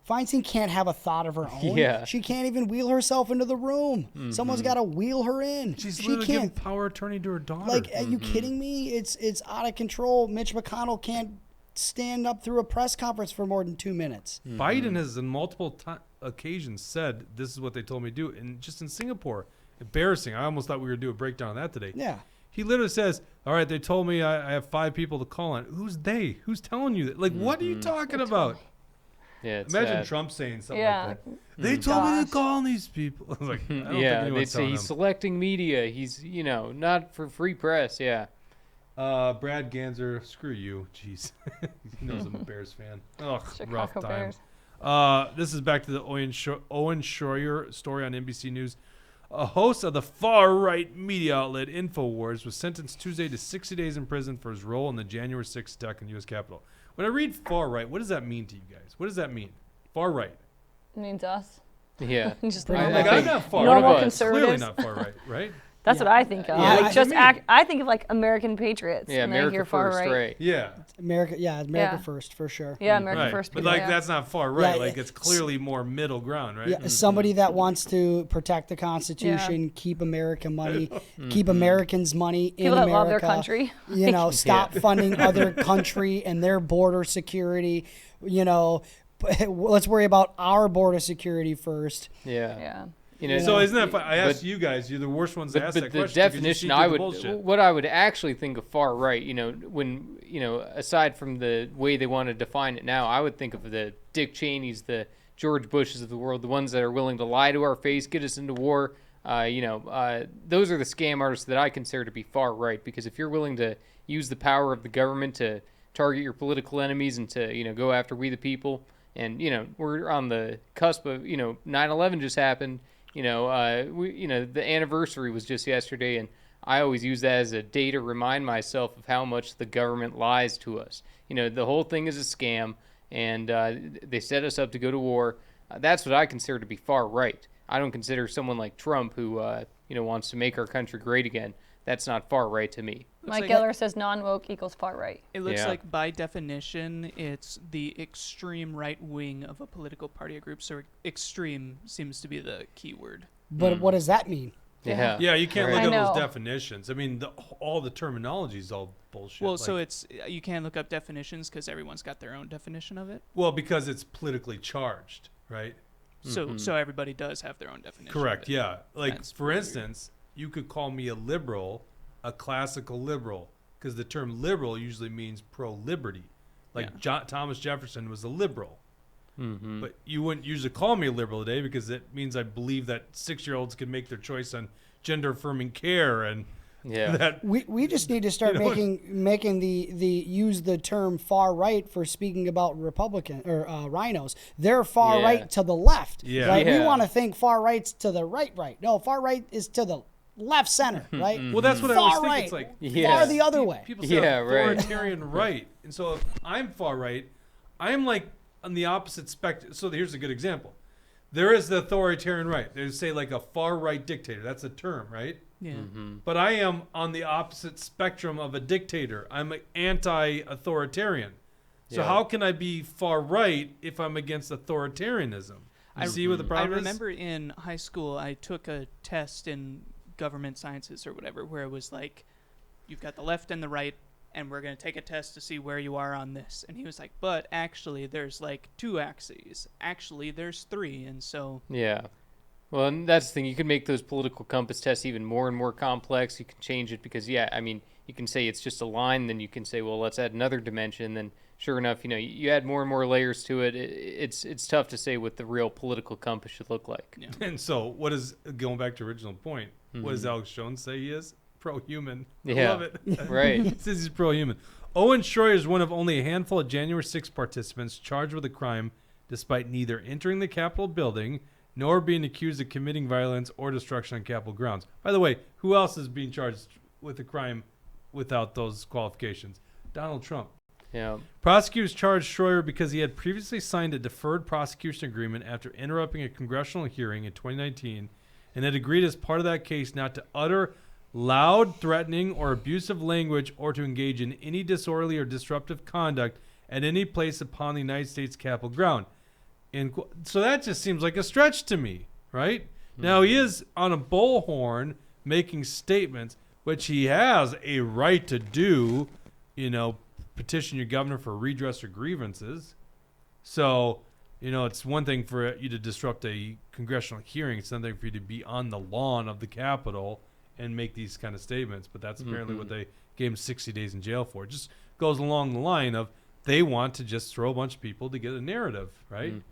Feinstein can't have a thought of her own. Yeah. She can't even wheel herself into the room. Someone's got to wheel her in. She's she literally giving can't. power attorney to her daughter. Like, are you kidding me? It's out of control. Mitch McConnell can't stand up through a press conference for more than 2 minutes. Biden has on multiple occasions said, this is what they told me to do. And just in Singapore, embarrassing. I almost thought we were going to do a breakdown of that today. Yeah. He literally says, all right, they told me I have 5 people to call on. Who's they? Who's telling you that? Like, what are you talking about? Yeah, it's Imagine sad. Trump saying something Yeah. like that. They told me to Gosh. call on these people. I was like, I don't think Yeah, they anyone's say telling he's him. selecting media. He's, not for free press. Yeah. Brad Ganser, screw you. Jeez. He knows I'm a Bears fan. Ugh, rough Chicago time. Bears. This is back to the Owen Schroyer story on NBC News. A host of the far-right media outlet InfoWars was sentenced Tuesday to 60 days in prison for his role in the January 6th attack on the U.S. Capitol. When I read far-right, what does that mean to you guys? What does that mean? Far-right. It means us. Yeah. Just I Like, I'm think not far normal right. conservatives. Clearly not far-right, right? That's what I think of. Yeah, Like I- just I mean- I think of like American patriots. Yeah, and I America hear far first, right? Yeah. America Yeah. first for sure. Yeah, American Right. first. But people, like yeah. that's not far right. Yeah, Like it's clearly more middle ground, right? Yeah, somebody that wants to protect the Constitution, keep American money, keep Americans' money in people that America. love their country. You know, stop funding other country and their border security. You know, let's worry about our border security first. Yeah. Yeah. So isn't that fun? I asked but- you guys. You're the worst ones to But, ask but that the question. 'cause you see definition through I the would, bullshit. what I would actually think of far right, when aside from the way they want to define it now, I would think of the Dick Cheneys, the George Bushes of the world, the ones that are willing to lie to our face, get us into war. Those are the scam artists that I consider to be far right, because if you're willing to use the power of the government to target your political enemies and to go after we the people, and we're on the cusp of 9/11 just happened. The anniversary was just yesterday, and I always use that as a day to remind myself of how much the government lies to us. The whole thing is a scam, and they set us up to go to war. That's what I consider to be far right. I don't consider someone like Trump, who wants to make our country great again. That's not far right to me. Mike like Geller says non-woke equals far right. It looks Yeah. like by definition, it's the extreme right wing of a political party or group. So extreme seems to be the key word. But what does that mean? Yeah. Yeah, you can't Right. look I at those know. definitions. I mean, all the terminology is all bullshit. Well, so Like, it's you can't look up definitions because everyone's got their own definition of it. well, because it's politically charged, right? So everybody does have their own definition. Correct. Of it. Yeah. Like That's for instance, you could call me a liberal, a classical liberal, because the term liberal usually means pro-liberty. Like Yeah. Thomas Jefferson was a liberal. Mm-hmm. But you wouldn't usually call me a liberal today because it means I believe that 6-year-olds can make their choice on gender affirming care and Yeah. that. We just need to start You know, making the use the term far right for speaking about Republican or rhinos. They're far Yeah. right to the left. Yeah. Right? We Yeah. want to think far right's to the right. No, far right is to the left center. Right. Well, that's what I Far always think. right. It's like Yeah. Far the other way. people say Yeah, right. authoritarian right. And so if I'm far right, I'm like on the opposite spectrum. So here's a good example. There is the authoritarian right. There's say like a far right dictator. That's a term, right? Yeah. But I am on the opposite spectrum of a dictator. I'm an anti-authoritarian. So Yeah. how can I be far right if I'm against authoritarianism? You see what the I problem is? remember in high school, I took a test in government sciences or whatever, where it was like, you've got the left and the right, and we're going to take a test to see where you are on this. And he was like, but actually, there's like 2 axes. Actually, there's 3. And so, Yeah. Well, and that's the thing. You can make those political compass tests even more and more complex. You can change it because, you can say it's just a line. Then you can say, well, let's add another dimension. Then, sure enough, you add more and more layers to it. It's tough to say what the real political compass should look like. yeah. And so what is, going back to original point, what does Alex Jones say he is? Pro-human. I Yeah. love it. Right. He says he's pro-human. Owen Schroyer is one of only a handful of January 6 participants charged with a crime despite neither entering the Capitol building nor being accused of committing violence or destruction on Capitol grounds. By the way, who else is being charged with a crime without those qualifications? Donald Trump. Yeah. Prosecutors charged Schroyer because he had previously signed a deferred prosecution agreement after interrupting a congressional hearing in 2019 and had agreed as part of that case not to utter loud, threatening, or abusive language or to engage in any disorderly or disruptive conduct at any place upon the United States Capitol ground. So that just seems like a stretch to me, right? Now he is on a bullhorn making statements, which he has a right to do, petition your governor for redress or grievances. So, it's one thing for you to disrupt a congressional hearing. It's another thing for you to be on the lawn of the Capitol and make these kind of statements. But that's apparently what they gave him 60 days in jail for. It just goes along the line of they want to just throw a bunch of people to get a narrative, right?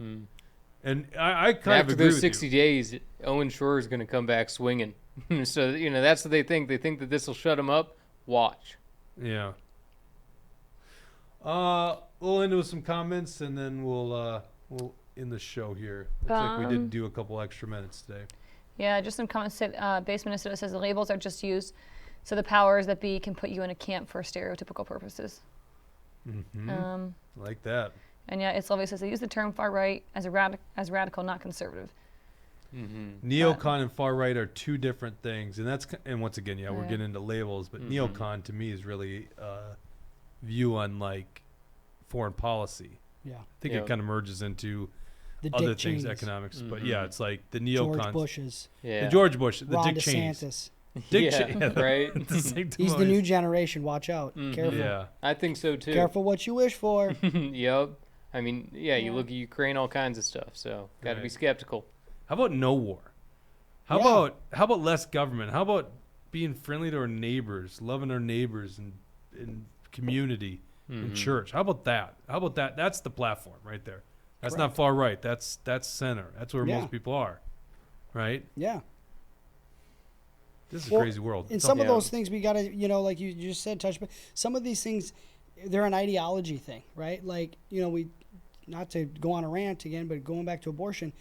And I kind of After agree those with 60 you. days, Owen Schroer is going to come back swinging. So, that's what they think. They think that this will shut him up. Watch. Yeah. We'll end with some comments, and then we'll end the show here. Looks like we did do a couple extra minutes today. Yeah, just some comments. Base Minnesota says the labels are just used so the powers that be can put you in a camp for stereotypical purposes. Like that. And yeah, it's obvious says they use the term far right as radical, not conservative. Neocon and far right are two different things, and once again, we're getting into labels, but neocon to me is really a view on like foreign policy. Yeah. I think it kind of merges into The other Dick things, Cheneys, economics, but it's like the neocons, George Bushes, the George Bush, the Ron Dick Cheney, DeSantis. Dick Yeah, Cheney, right? He's the new generation. Watch out. Careful. Yeah. I think so, too. Careful what you wish for. Yep. I mean, you look at Ukraine, all kinds of stuff, so got to be skeptical. How about no war? How about less government? How about being friendly to our neighbors, loving our neighbors and community and church? How about that? That's the platform right there. That's not far right. That's center. That's where most people are, right? Yeah. This is a crazy world. And some of those things we got to, like you just said, touch. But some of these things, they're an ideology thing, right? Like, we, not to go on a rant again, but going back to abortion,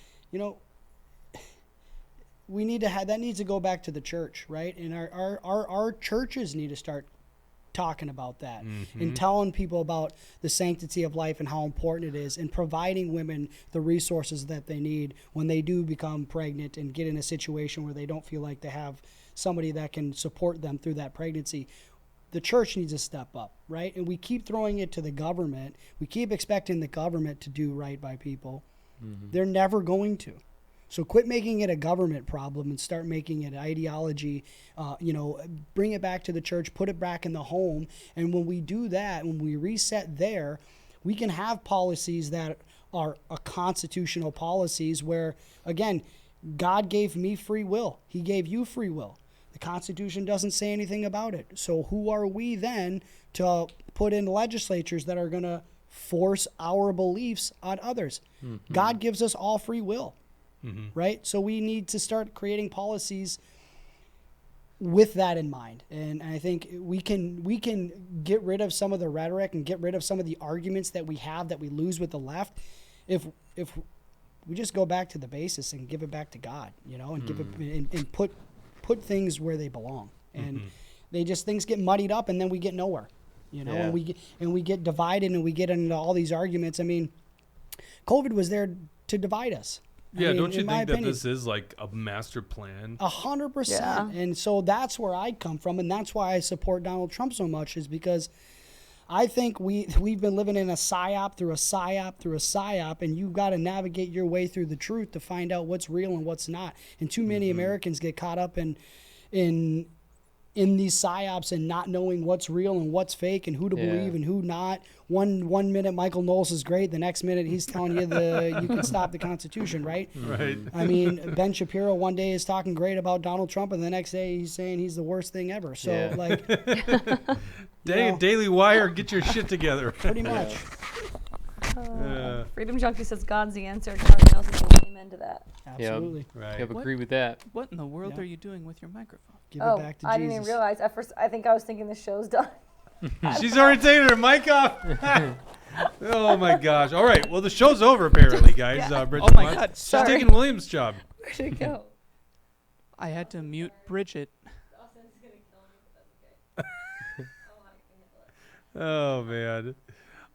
we need to have, that needs to go back to the church, right? And our churches need to start talking about that and telling people about the sanctity of life and how important it is, and providing women the resources that they need when they do become pregnant and get in a situation where they don't feel like they have somebody that can support them through that pregnancy. The church needs to step up, right? And we keep throwing it to the government. We keep expecting the government to do right by people. They're never going to. So quit making it a government problem and start making it ideology. Bring it back to the church, put it back in the home. And when we do that, when we reset there, we can have policies that are constitutional policies where, again, God gave me free will. He gave you free will. The Constitution doesn't say anything about it. So who are we then to put in legislatures that are going to force our beliefs on others? God gives us all free will. Right? So we need to start creating policies with that in mind. And I think we can get rid of some of the rhetoric and get rid of some of the arguments that we have that we lose with the left if we just go back to the basis and give it back to God, and give it and put things where they belong. And things get muddied up, and then we get nowhere. And we get divided, and we get into all these arguments. I mean, COVID was there to divide us. Yeah, I mean, don't you think that opinion, this is like a master plan? 100%. Yeah. And so that's where I come from, and that's why I support Donald Trump so much, is because I think we've been living in a psyop through a psyop through a psyop, and you've got to navigate your way through the truth to find out what's real and what's not. And too many Americans get caught up in these psyops and not knowing what's real and what's fake and who to believe and who not. One minute Michael Knowles is great, the next minute he's telling you you can stop the Constitution, right? Right. I mean, Ben Shapiro one day is talking great about Donald Trump, and the next day he's saying he's the worst thing ever. So Daily Wire, get your shit together. pretty much. Freedom Junkie says God's the answer. Carl Nelson says amen to that. Absolutely. Right. Yep, agree with that. What in the world Yeah. are you doing with your microphone? Give it back to I Jesus. didn't even realize. At first, I think I was thinking the show's done. She's already taking her mic off. Oh my gosh! All right, well the show's over apparently, guys. Bridget, Oh my God, she's sorry. taking William's job. Where'd it go? I had to mute Bridget. Oh man!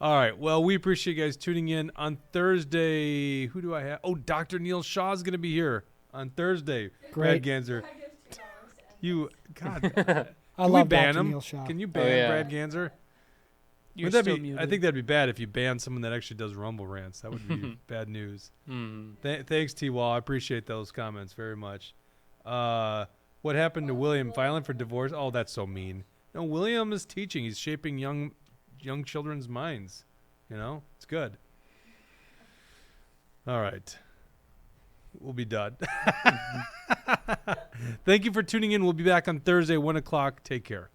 All right, well we appreciate you guys tuning in on Thursday. Who do I have? Oh, Dr. Neil Shaw is going to be here on Thursday. Great. Brad Ganser. God. I Can we love ban Dr. him? Neil Shaw. Can you ban yeah. Brad Ganser? You're Would that still be, muted. I think that'd be bad if you banned someone that actually does Rumble rants. That would be bad news. Thanks, T-Wall. I appreciate those comments very much. What happened to William? Filing for divorce? Oh, that's so mean. No, William is teaching. He's shaping young children's minds. You know, it's good. All right. We'll be done. Thank you for tuning in. We'll be back on Thursday, 1 o'clock. Take care.